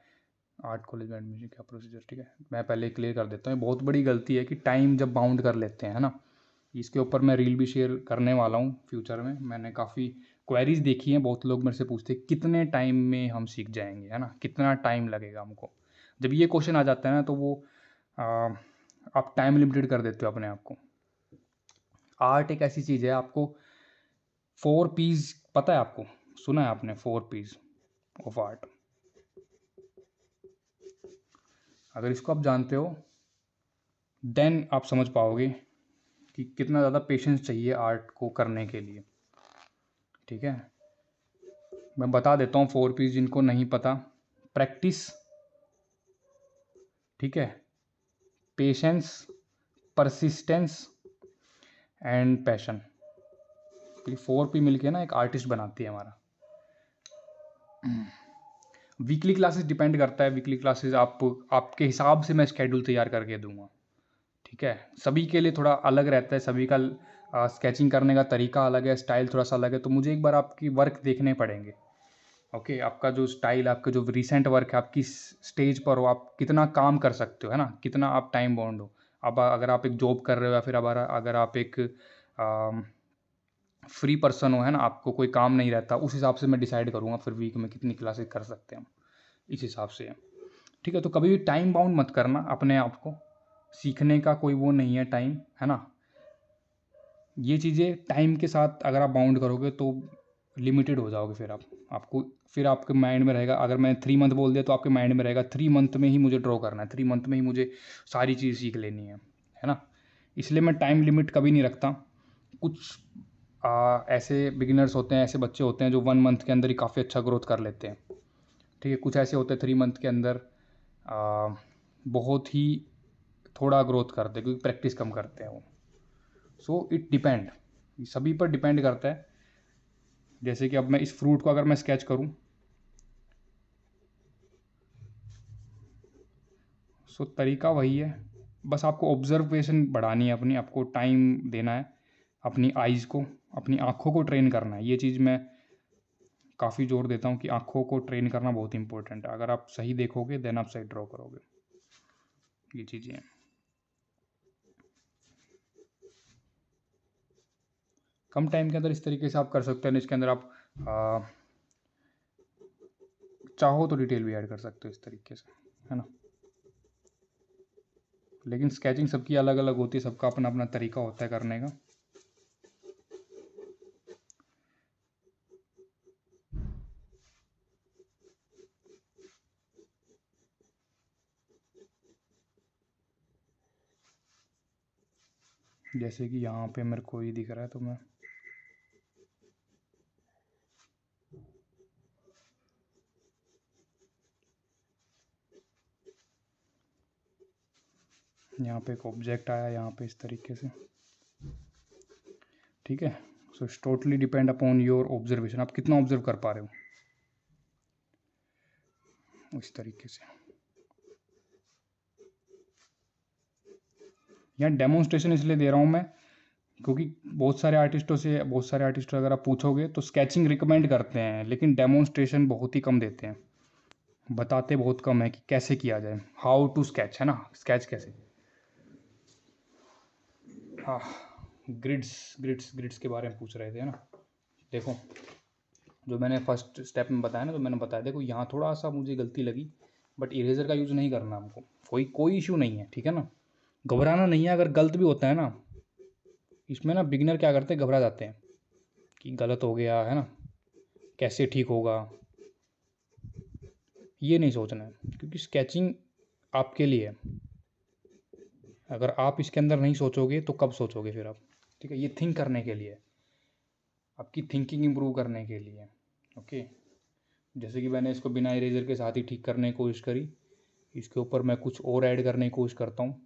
आर्ट कॉलेज में एडमिशन क्या प्रोसीजर, ठीक है, मैं पहले क्लियर कर देता हूँ। ये बहुत बड़ी गलती है कि टाइम जब बाउंड कर लेते हैं, है ना। इसके ऊपर मैं रील भी शेयर करने वाला हूँ फ्यूचर में। मैंने काफ़ी क्वेरीज देखी हैं, बहुत लोग मेरे से पूछते हैं कितने टाइम में हम सीख जाएंगे, है ना, कितना टाइम लगेगा हमको। जब ये क्वेश्चन आ जाता है ना, तो वो आप टाइम लिमिटेड कर देते हो अपने आप को। आर्ट एक ऐसी चीज़ है, आपको 4 P's पता है आपको, सुना है आपने 4 P's ऑफ आर्ट? अगर इसको आप जानते हो, देन आप समझ पाओगे कि कितना ज़्यादा पेशेंस चाहिए आर्ट को करने के लिए, ठीक है। मैं बता देता हूँ 4 P's जिनको नहीं पता। प्रैक्टिस, ठीक है, पेशेंस, परसिस्टेंस एंड पैशन। ये 4 P मिलके ना एक आर्टिस्ट बनाती है हमारा। वीकली क्लासेस डिपेंड करता है, वीकली क्लासेस आपके हिसाब से मैं स्केड्यूल तैयार करके दूंगा, ठीक है। सभी के लिए थोड़ा अलग रहता है, सभी का स्केचिंग करने का तरीका अलग है, स्टाइल थोड़ा सा अलग है, तो मुझे एक बार आपकी वर्क देखने पड़ेंगे, ओके। आपका जो स्टाइल, आपका जो रिसेंट वर्क है, आप किस स्टेज पर हो, आप कितना काम कर सकते हो, है ना, कितना आप टाइम बाउंड हो। अब अगर आप एक जॉब कर रहे हो, या फिर अगर आप एक फ्री पर्सन हो, है ना, आपको कोई काम नहीं रहता, उस हिसाब से मैं डिसाइड करूँगा फिर वीक में कितनी क्लासेस कर सकते हैं हम, इस हिसाब से है, ठीक है। तो कभी भी टाइम बाउंड मत करना अपने आप को, सीखने का कोई वो नहीं है टाइम, है ना। ये चीज़ें टाइम के साथ अगर आप बाउंड करोगे तो लिमिटेड हो जाओगे, फिर आपको फिर आपके माइंड में रहेगा, अगर मैं 3 मंथ बोल दिया तो आपके माइंड में रहेगा 3 मंथ में ही मुझे ड्रॉ करना है, 3 मंथ में ही मुझे सारी चीज़ सीख लेनी है ना। इसलिए मैं टाइम लिमिट कभी नहीं रखता। कुछ ऐसे बिगिनर्स होते हैं, ऐसे बच्चे होते हैं जो 1 मंथ के अंदर ही काफ़ी अच्छा ग्रोथ कर लेते हैं, ठीक है। कुछ ऐसे होते हैं 3 मंथ के अंदर बहुत ही थोड़ा ग्रोथ करते हैं, क्योंकि प्रैक्टिस कम करते हैं वो। सो इट डिपेंड, सभी पर डिपेंड करता है। जैसे कि अब मैं इस फ्रूट को अगर मैं स्केच करूं, सो तरीका वही है, बस आपको ऑब्जर्वेशन बढ़ानी है अपनी, आपको टाइम देना है, अपनी आइज़ को, अपनी आँखों को ट्रेन करना है। ये चीज़ मैं काफ़ी जोर देता हूँ कि आँखों को ट्रेन करना बहुत इंपॉर्टेंट है। अगर आप सही देखोगे देन आप सही ड्रॉ करोगे, ये चीज़ें हैं। कम टाइम के अंदर इस तरीके से आप कर सकते हैं। इसके अंदर आप चाहो तो डिटेल भी ऐड कर सकते हो इस तरीके से, है ना। लेकिन स्केचिंग सबकी अलग अलग होती है, सबका अपना अपना तरीका होता है करने का। जैसे कि यहाँ पे मेरे को ये दिख रहा है, तो मैं यहाँ पे एक ऑब्जेक्ट आया यहाँ पे इस तरीके से, ठीक है। So it's totally depend upon your observation, आप कितना ऑब्जर्व कर पा रहे हो इस तरीके से। यहाँ डेमोन्स्ट्रेशन इसलिए दे रहा हूँ मैं क्योंकि बहुत सारे आर्टिस्ट अगर आप पूछोगे तो स्केचिंग रिकमेंड करते हैं, लेकिन डेमोन्स्ट्रेशन बहुत ही कम देते हैं, बताते बहुत कम है कि कैसे किया जाए, हाउ टू स्केच, है ना, स्केच कैसे। हाँ, ग्रिड्स के बारे में पूछ रहे थे, है ना। देखो जो मैंने फर्स्ट स्टेप में बताया ना, तो मैंने बताया देखो यहाँ थोड़ा सा मुझे गलती लगी, बट इरेजर का यूज़ नहीं करना हमको, कोई इशू नहीं है, ठीक है ना। घबराना नहीं है, अगर गलत भी होता है ना, इसमें ना बिगिनर क्या करते हैं, घबरा जाते हैं कि गलत हो गया, है ना, कैसे ठीक होगा। ये नहीं सोचना है, क्योंकि स्केचिंग आपके लिए है। अगर आप इसके अंदर नहीं सोचोगे तो कब सोचोगे फिर आप, ठीक है। ये थिंक करने के लिए, आपकी थिंकिंग इम्प्रूव करने के लिए, ओके। जैसे कि मैंने इसको बिना इरेजर के साथ ही ठीक करने की कोशिश करी, इसके ऊपर मैं कुछ और ऐड करने की कोशिश करता हूँ,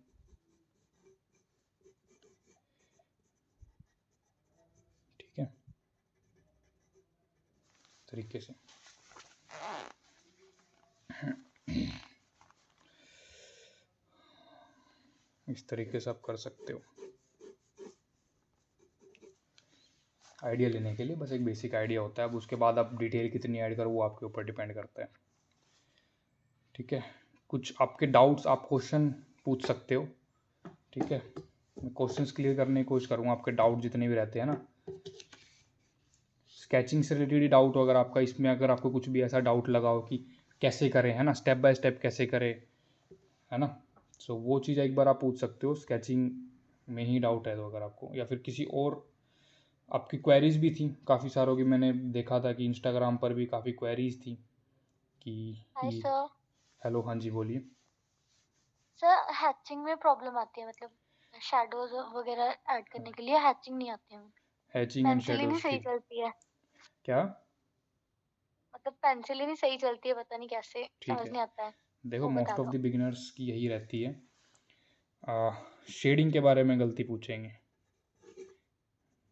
ठीक है, तरीके से। इस तरीके से आप कर सकते हो। आइडिया लेने के लिए बस एक बेसिक आइडिया होता है, अब उसके बाद आप डिटेल कितनी ऐड करो वो आपके ऊपर डिपेंड करता है, ठीक है। कुछ आपके डाउट्स आप क्वेश्चन पूछ सकते हो, ठीक है। मैं क्वेश्चंस क्लियर करने की कोशिश करूँगा, आपके डाउट जितने भी रहते हैं ना, स्केचिंग से रिलेटेड ही डाउट हो अगर आपका, इसमें अगर आपको कुछ भी ऐसा डाउट लगा हो कि कैसे करें, है ना, स्टेप बाय स्टेप कैसे करें, है ना, सो वो चीज़ एक बार आप पूछ सकते हो। स्केचिंग में ही डाउट है तो अगर आपको, या फिर किसी और आपकी क्वेरीज भी थी काफ़ी सारों की, मैंने देखा था कि इंस्टाग्राम पर भी काफ़ी क्वेरीज थी कि हाय ये। सर। हेलो, हाँ जी बोलिए। सर हैचिंग में प्रॉब्लम आती है, मतलब शैडोज वगैरह ऐड करने के लिए हैचिंग नहीं आती है, हैचिंग एंड पेंसिल ही नहीं शेडोज सही की चलती है, क्या? मतलब पेंसिल ही नहीं सही चलती है, पता नहीं कैसे, ठीक समझ है, नहीं आता है। देखो वो बता मोस्ट ऑफ दो। द बिगिनर्स की यही रहती है, शेडिंग के बारे में गलती पूछेंगे।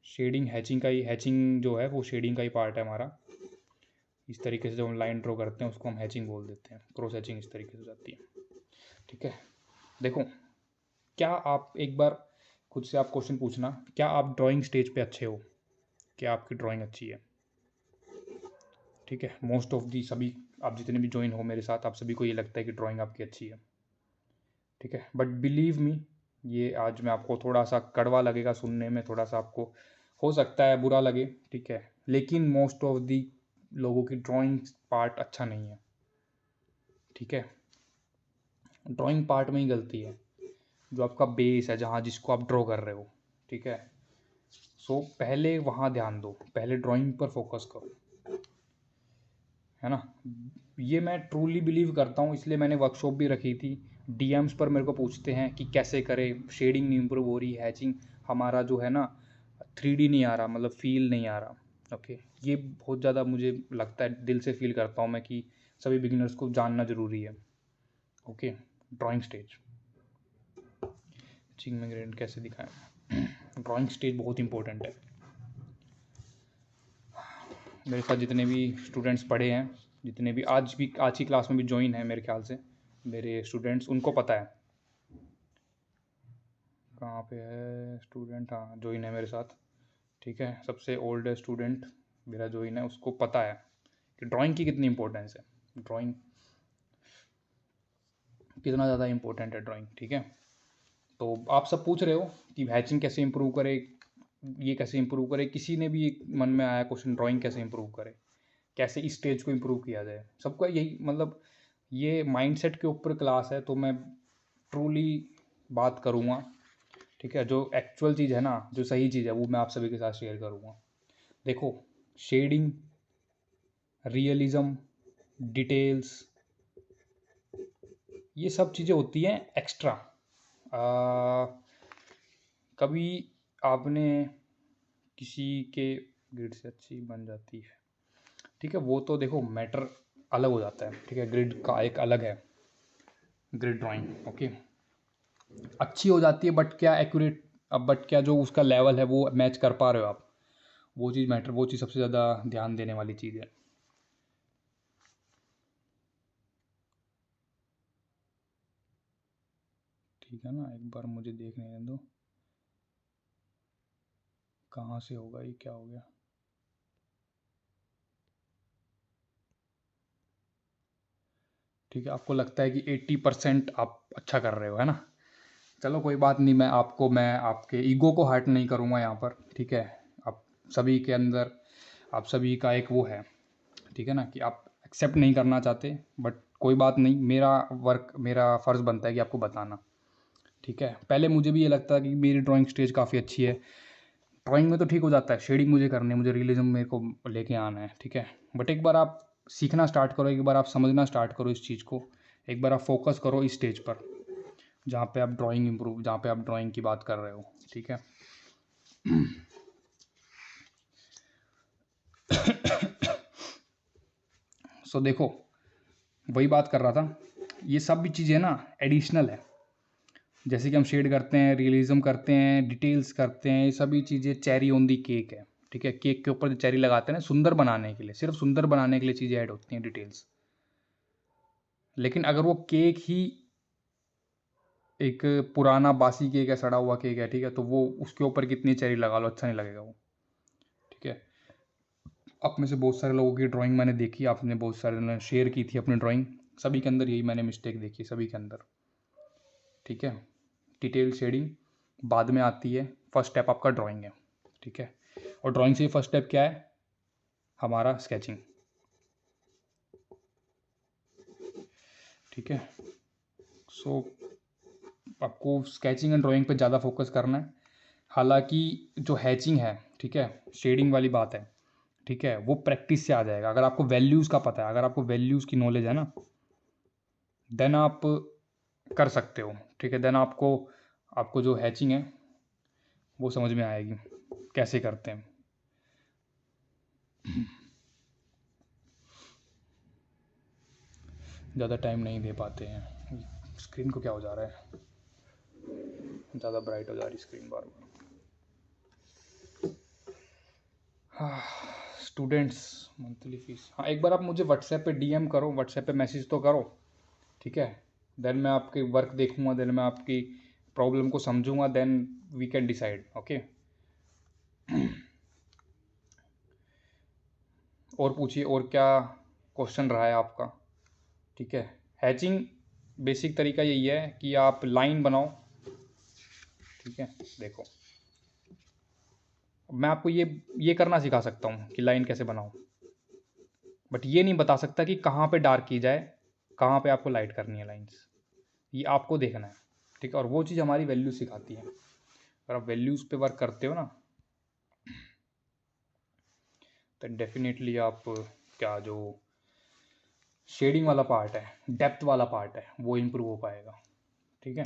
शेडिंग हैचिंग जो है वो शेडिंग का ही पार्ट है हमारा। इस तरीके से जब हम लाइन ड्रॉ करते हैं उसको हम हैचिंग बोल देते हैं, क्रॉस हैचिंग इस तरीके से जाती है, ठीक है। देखो, क्या आप एक बार खुद से आप क्वेश्चन पूछना, क्या आप ड्राइंग स्टेज पे अच्छे हो, क्या आपकी ड्राइंग अच्छी है, ठीक है। मोस्ट ऑफ दी सभी, आप जितने भी ज्वाइन हो मेरे साथ, आप सभी को ये लगता है कि ड्राइंग आपकी अच्छी है, ठीक है। बट बिलीव मी, ये आज मैं आपको थोड़ा सा कड़वा लगेगा सुनने में, थोड़ा सा आपको हो सकता है बुरा लगे, ठीक है, लेकिन मोस्ट ऑफ दी लोगों की ड्राइंग पार्ट अच्छा नहीं है, ठीक है। ड्राइंग पार्ट में ही गलती है, जो आपका बेस है, जहाँ जिसको आप ड्रॉ कर रहे हो, ठीक है। सो पहले वहाँ ध्यान दो, पहले ड्राइंग पर फोकस करो, है ना। ये मैं ट्रूली बिलीव करता हूँ, इसलिए मैंने वर्कशॉप भी रखी थी। डीएम्स पर मेरे को पूछते हैं कि कैसे करें, शेडिंग नहीं इम्प्रूव हो रही, हैचिंग हमारा जो है ना 3D नहीं आ रहा, मतलब फील नहीं आ रहा, ओके। ये बहुत ज़्यादा मुझे लगता है, दिल से फील करता हूँ मैं कि सभी बिगिनर्स को जानना ज़रूरी है, ओके। ड्राइंग स्टेज चिंग में ग्रेड कैसे दिखाएं, ड्राइंग स्टेज बहुत इंपॉर्टेंट है। मेरे साथ जितने भी स्टूडेंट्स पढ़े हैं, जितने भी आज की क्लास में भी ज्वाइन है मेरे ख्याल से मेरे स्टूडेंट्स, उनको पता है। कहाँ पे है स्टूडेंट, हाँ ज्वाइन है मेरे साथ, ठीक है। सबसे ओल्ड स्टूडेंट मेरा ज्वाइन है, उसको पता है कि ड्राइंग की कितनी इंपॉर्टेंस है, ड्राइंग कितना ज़्यादा इंपॉर्टेंट है ड्राइंग, ठीक है। तो आप सब पूछ रहे हो कि हैचिंग कैसे इंप्रूव करे, ये कैसे इंप्रूव करे, किसी ने भी एक मन में आया क्वेश्चन, ड्राइंग कैसे इंप्रूव करे, कैसे इस स्टेज को इंप्रूव किया जाए, सबका यही मतलब ये माइंडसेट के ऊपर क्लास है। तो मैं ट्रूली बात करूँगा, ठीक है, जो एक्चुअल चीज़ है ना, जो सही चीज़ है वो मैं आप सभी के साथ शेयर करूँगा। देखो, शेडिंग, रियलिज्म, डिटेल्स, ये सब चीज़ें होती हैं एक्स्ट्रा। कभी आपने किसी के ग्रिड से अच्छी बन जाती है, ठीक है, वो तो देखो मैटर अलग हो जाता है, ठीक है, ग्रिड का एक अलग है ग्रिड ड्राइंग, ओके, अच्छी हो जाती है, बट क्या एक्यूरेट, अब बट क्या जो उसका लेवल है वो मैच कर पा रहे हो आप, वो चीज़ मैटर, वो चीज़ सबसे ज़्यादा ध्यान देने वाली चीज़ है। ठीक है ना, एक बार मुझे देखने दो कहाँ से होगा ये, क्या हो गया। ठीक है, आपको लगता है कि 80% आप अच्छा कर रहे हो, है ना, चलो कोई बात नहीं, मैं आपके ईगो को हर्ट नहीं करूँगा यहाँ पर, ठीक है। आप सभी के अंदर, आप सभी का एक वो है, ठीक है ना, कि आप एक्सेप्ट नहीं करना चाहते, बट कोई बात नहीं, मेरा फ़र्ज़ बनता है कि आपको बताना, ठीक है। पहले मुझे भी ये लगता है कि मेरी ड्राइंग स्टेज काफ़ी अच्छी है, ड्राइंग में तो ठीक हो जाता है, शेडिंग मुझे करनी है, मुझे रियलिज्म मेरे को लेके आना है, ठीक है। बट एक बार आप सीखना स्टार्ट करो, एक बार आप समझना स्टार्ट करो इस चीज़ को, एक बार आप फोकस करो इस स्टेज पर, जहाँ पे आप ड्राइंग की बात कर रहे हो, ठीक है। सो देखो, वही बात कर रहा था, ये सब भी चीज़ें ना एडिशनल है, जैसे कि हम शेड करते हैं, रियलिज्म करते हैं, डिटेल्स करते हैं, ये सभी चीज़ें चेरी ऑन दी केक है, ठीक है। केक के ऊपर जो चेरी लगाते हैं ना, सुंदर बनाने के लिए, सिर्फ सुंदर बनाने के लिए चीज़ें ऐड होती हैं, डिटेल्स। लेकिन अगर वो केक ही एक पुराना बासी केक है, सड़ा हुआ केक है, ठीक है, तो वो उसके ऊपर कितनी चेरी लगा लो, अच्छा नहीं लगेगा वो, ठीक है। आप में से बहुत सारे लोगों की ड्राइंग मैंने देखी, आपने बहुत सारे ने शेयर की थी अपनी ड्राइंग, सभी के अंदर यही मैंने मिस्टेक देखी, सभी के अंदर, ठीक है। डिटेल शेडिंग बाद में आती है, फर्स्ट स्टेप आपका ड्राइंग है, ठीक है। और ड्राइंग से फर्स्ट स्टेप क्या है हमारा, स्केचिंग, ठीक है। सो आपको स्केचिंग एंड ड्राइंग पे ज़्यादा फोकस करना है, हालांकि जो हैचिंग है, ठीक है, शेडिंग वाली बात है, ठीक है, वो प्रैक्टिस से आ जाएगा, अगर आपको वैल्यूज़ का पता है, अगर आपको वैल्यूज़ की नॉलेज है ना, देन आप कर सकते हो, ठीक है। देन आपको आपको जो हैचिंग है वो समझ में आएगी कैसे करते हैं। ज़्यादा टाइम नहीं दे पाते हैं, स्क्रीन को क्या हो जा रहा है, ज़्यादा ब्राइट हो जा रही स्क्रीन बार बार। हाँ, स्टूडेंट्स मंथली फीस, हाँ एक बार आप मुझे व्हाट्सएप पे डीएम करो, व्हाट्सएप पे मैसेज तो करो, ठीक है। देन मैं आपके वर्क देखूंगा, देन मैं आपकी प्रॉब्लम को समझूंगा, then we can decide, okay. और पूछिए, और क्या क्वेश्चन रहा है आपका, ठीक है। हैचिंग बेसिक तरीका यही है कि आप लाइन बनाओ, ठीक है। देखो, मैं आपको ये करना सिखा सकता हूँ कि लाइन कैसे बनाओ, बट ये नहीं बता सकता कि कहाँ पे डार्क की जाए, कहाँ पे आपको लाइट करनी है लाइंस, ये आपको देखना है, ठीक है। और वो चीज़ हमारी वैल्यू सिखाती है, अगर आप वैल्यूज़ पे वर्क करते हो ना, तो डेफिनेटली आप क्या जो शेडिंग वाला पार्ट है, डेप्थ वाला पार्ट है, वो इम्प्रूव हो पाएगा, ठीक है।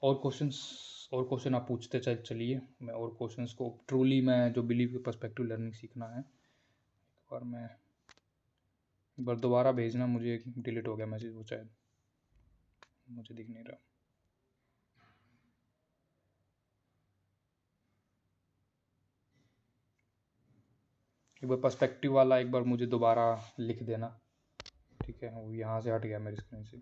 और क्वेश्चन आप पूछते चलिए, मैं और क्वेश्चंस को ट्रूली, मैं जो बिलीव के पर्सपेक्टिव लर्निंग सीखना है, एक बार दोबारा भेजना, मुझे डिलीट हो गया मैसेज वो, शायद मुझे दिख नहीं रहा। एक बार पर्सपेक्टिव वाला एक बार मुझे दोबारा लिख देना, ठीक है, वो यहाँ से हट गया मेरी स्क्रीन से।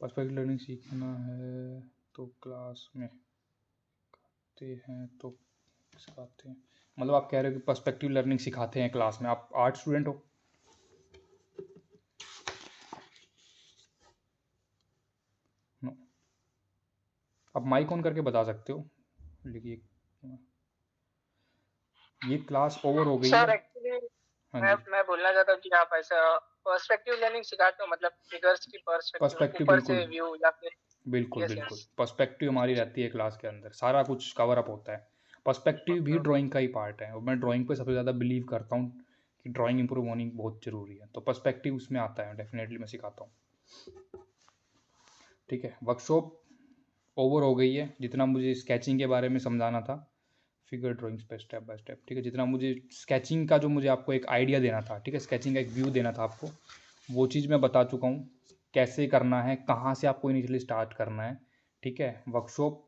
पर्सपेक्टिव लर्निंग सीखना है तो क्लास में करते हैं तो सिखाते हैं मतलब आप कह रहे हो कि पर्सपेक्टिव लर्निंग सिखाते हैं क्लास में। आप आर्ट स्टूडेंट हो? नो। आप माइक ऑन करके बता सकते हो। लिखिए ये क्लास ओवर हो गई सर है। एक्चुअली हाँ जी, मैं बोलना चाहता हूँ कि आप ऐसा पर्सपेक्टिव लर्निंग सिखाते हो, मतलब फिगर्स की पर्सपेक्टिव पर्सपेक्टिव ऊपर से बिल्कुल व्यू या फिर? बिल्कुल यस बिल्कुल यस। पर्सपेक्टिव हमारी रहती है क्लास के अंदर, सारा कुछ कवर अप होता है। पर्सपेक्टिव भी ड्राइंग का ही पार्ट है और मैं ड्राइंग पे सबसे ज़्यादा बिलीव करता हूँ कि ड्राइंग इंप्रूव होनी बहुत ज़रूरी है, तो पर्सपेक्टिव उसमें आता है, डेफिनेटली मैं सिखाता हूँ। ठीक है, वर्कशॉप ओवर हो गई है। जितना मुझे स्केचिंग के बारे में समझाना था फिगर ड्राइंग्स पे स्टेप बाय स्टेप, ठीक है, जितना मुझे स्केचिंग का जो मुझे आपको एक आइडिया देना था, ठीक है, स्केचिंग का एक व्यू देना था आपको, वो चीज़ मैं बता चुका हूँ। कैसे करना है, कहाँ से आपको इनिशियली स्टार्ट करना है, ठीक है। वर्कशॉप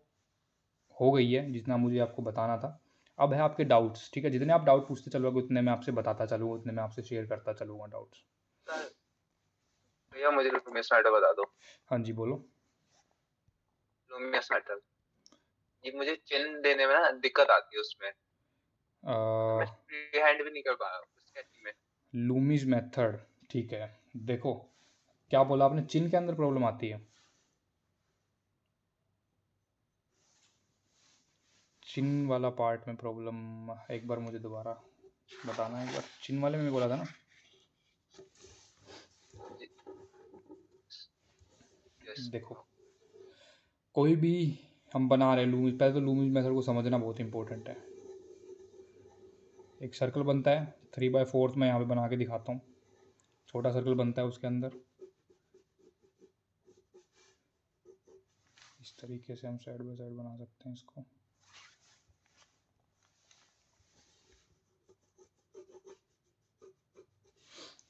हो गई है जितना मुझे आपको बताना था। अब है आपके डाउट्स, ठीक है, जितने आप डाउट पूछते चलोगे उतने मैं आपसे बताता चलूँगा, उतने मैं आपसे शेयर करता चलूँगा डाउट्स। सर भैया मुझे लुमियस मैटर बता दो। हाँ जी बोलो। लुमियस मैटर ये मुझे चिन्ह देने में ना दिक्कत आती है उसमें, तो मैं फ्री हैंड भी नहीं कर पा रहा हूँ स्केचिंग में। लूमिज मेथड, ठीक है। देखो क्या बोला आपने, चिन्ह के अंदर प्रॉब्लम आती है? चिन्ह वाला पार्ट में प्रॉब्लम एक बार मुझे दोबारा बताना, एक बार चिन्ह वाले में बोला था ना। यस। देखो कोई भी हम बना रहे हैं लूमिज, पहले तो लूमिज मेथड को समझना बहुत इंपॉर्टेंट है। एक सर्कल बनता है 3/4 में, यहाँ पे बना के दिखाता हूँ। छोटा सर्कल बनता है उसके अंदर इस तरीके से हम साइड बाय साइड बना सकते हैं इसको।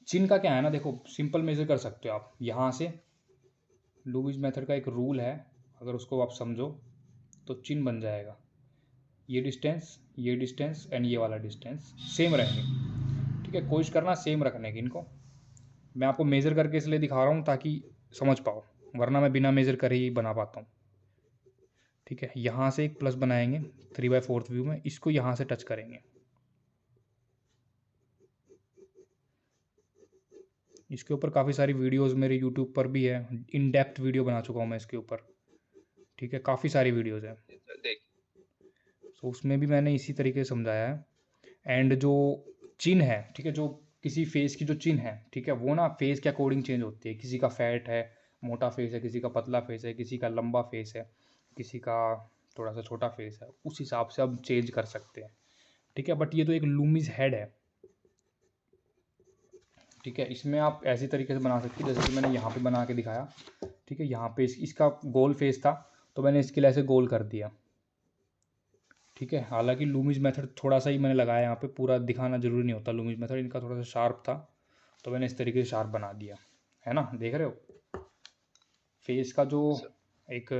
चिन्ह का क्या है ना, देखो सिंपल मेजर कर सकते हो आप यहाँ से। लुईस मेथड का एक रूल है, अगर उसको आप समझो तो चिन्ह बन जाएगा। ये डिस्टेंस एंड ये वाला डिस्टेंस सेम रहेंगे, ठीक है। कोशिश करना सेम रखने की इनको। मैं आपको मेज़र करके इसलिए दिखा रहा हूँ ताकि समझ पाओ, वरना मैं बिना मेज़र करे ही बना पाता हूँ। ठीक है, यहाँ से एक प्लस बनाएंगे 3/4 व्यू में, इसको यहाँ से टच करेंगे। इसके ऊपर काफ़ी सारी वीडियोस मेरे यूट्यूब पर भी है, इन डेप्थ वीडियो बना चुका हूँ मैं इसके ऊपर, ठीक है, काफ़ी सारी वीडियोस हैं। देख तो उसमें भी मैंने इसी तरीके से समझाया है। एंड जो चिन्ह है, ठीक है, जो किसी फेस की जो चिन्ह है, ठीक है, वो ना फेस के अकॉर्डिंग चेंज होती है। किसी का फैट है, मोटा फेस है, किसी का पतला फेस है, किसी का लंबा फेस है, किसी का थोड़ा सा छोटा फेस है, उस हिसाब से आप चेंज कर सकते हैं, ठीक है। बट ये तो एक लूमिज हेड है, ठीक है, इसमें आप ऐसी तरीके से बना सकते हैं जैसे कि मैंने यहाँ पे बना के दिखाया, ठीक है। यहाँ पे इसका गोल फेस था तो मैंने इसके लिए ऐसे गोल कर दिया, ठीक है। हालांकि लूमिज मेथड थोड़ा सा ही मैंने लगाया, यहाँ पे पूरा दिखाना जरूरी नहीं होता। लूमिज मेथड इनका थोड़ा सा शार्प था तो मैंने इस तरीके से शार्प बना दिया, है ना, देख रहे हो। फेस का जो सर। एक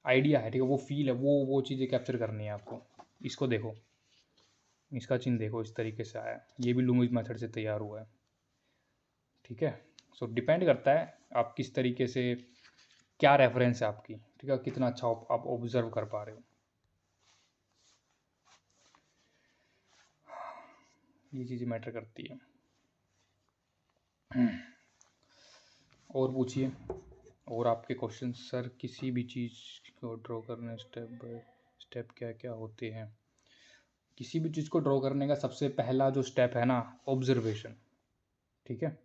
आइडिया है, ठीक है, वो फील है, वो चीज़ें कैप्चर करनी है आपको। इसको देखो, इसका चिन्ह देखो, इस तरीके से आया, ये भी लूमिज मेथड से तैयार हुआ है, ठीक है। सो डिपेंड करता है आप किस तरीके से, क्या रेफरेंस है आपकी, ठीक है, कितना अच्छा आप ऑब्जर्व कर पा रहे हो, ये चीज़ें मैटर करती है। और पूछिए, और आपके क्वेश्चन। सर किसी भी चीज़ को ड्रॉ करने स्टेप बाय स्टेप क्या क्या होते हैं? किसी भी चीज़ को ड्रॉ करने का सबसे पहला जो स्टेप है ना, ऑब्जर्वेशन, ठीक है।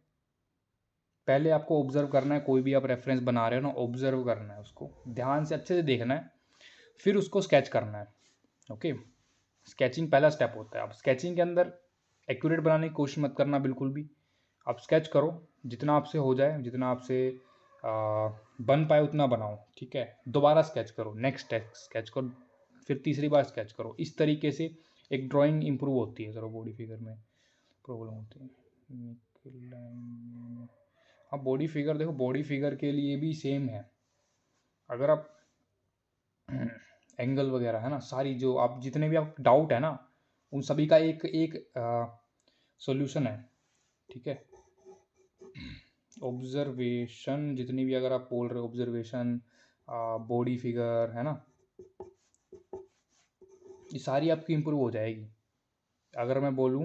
पहले आपको ऑब्जर्व करना है, कोई भी आप रेफरेंस बना रहे हो ना, ऑब्जर्व करना है उसको, ध्यान से अच्छे से देखना है, फिर उसको स्केच करना है, ओके। स्केचिंग पहला स्टेप होता है। आप स्केचिंग के अंदर एक्यूरेट बनाने की कोशिश मत करना बिल्कुल भी। आप स्केच करो, जितना आपसे हो जाए, जितना आपसे बन पाए उतना बनाओ, ठीक है। दोबारा स्केच करो, नेक्स्ट स्केच करो, फिर तीसरी बार स्केच करो। इस तरीके से एक ड्राइंग इंप्रूव होती है। ज़रा बॉडी फिगर में प्रॉब्लम होती है। हाँ बॉडी फिगर, देखो बॉडी फिगर के लिए भी सेम है। अगर आप एंगल वगैरह है ना, सारी जो आप जितने भी आप डाउट है ना, उन सभी का एक एक सॉल्यूशन है, ठीक है। ऑब्जर्वेशन जितनी भी अगर आप बोल रहे हो, ऑब्जर्वेशन, बॉडी फिगर, है ना, ये सारी आपकी इम्प्रूव हो जाएगी। अगर मैं बोलूँ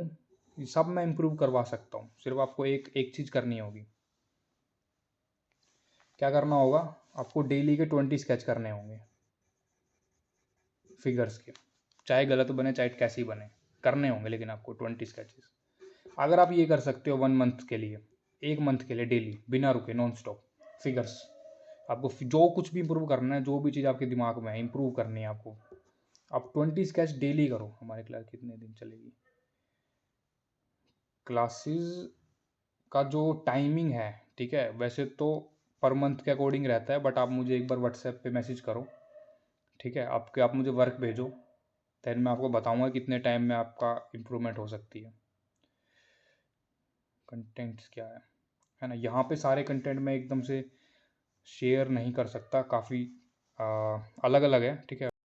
ये सब मैं इम्प्रूव करवा सकता हूँ, सिर्फ आपको एक चीज़ करनी होगी। क्या करना होगा, आपको डेली के 20 स्केच करने होंगे फिगर्स के, चाहे गलत बने चाहे कैसी बने, करने होंगे लेकिन आपको 20 स्केचेस। अगर आप ये कर सकते हो 1 मंथ के लिए, 1 मंथ के लिए डेली बिना रुके नॉन स्टॉप फिगर्स, आपको जो कुछ भी इम्प्रूव करना है, जो भी चीज़ आपके दिमाग में है इम्प्रूव करनी है आपको, आप 20 स्केच डेली करो। हमारी क्लास कितने दिन चलेगी? क्लासेस का जो टाइमिंग है, ठीक है, वैसे तो पर मंथ के अकॉर्डिंग रहता है, बट आप मुझे एक बार व्हाट्सएप पे मैसेज करो, ठीक है, आप मुझे वर्क भेजो, देन मैं आपको बताऊंगा कितने टाइम में आपका इम्प्रूवमेंट हो सकती है। कंटेंट्स क्या है ना, यहाँ पे सारे कंटेंट मैं एकदम से शेयर नहीं कर सकता, काफ़ी अलग अलग है, ठीक है।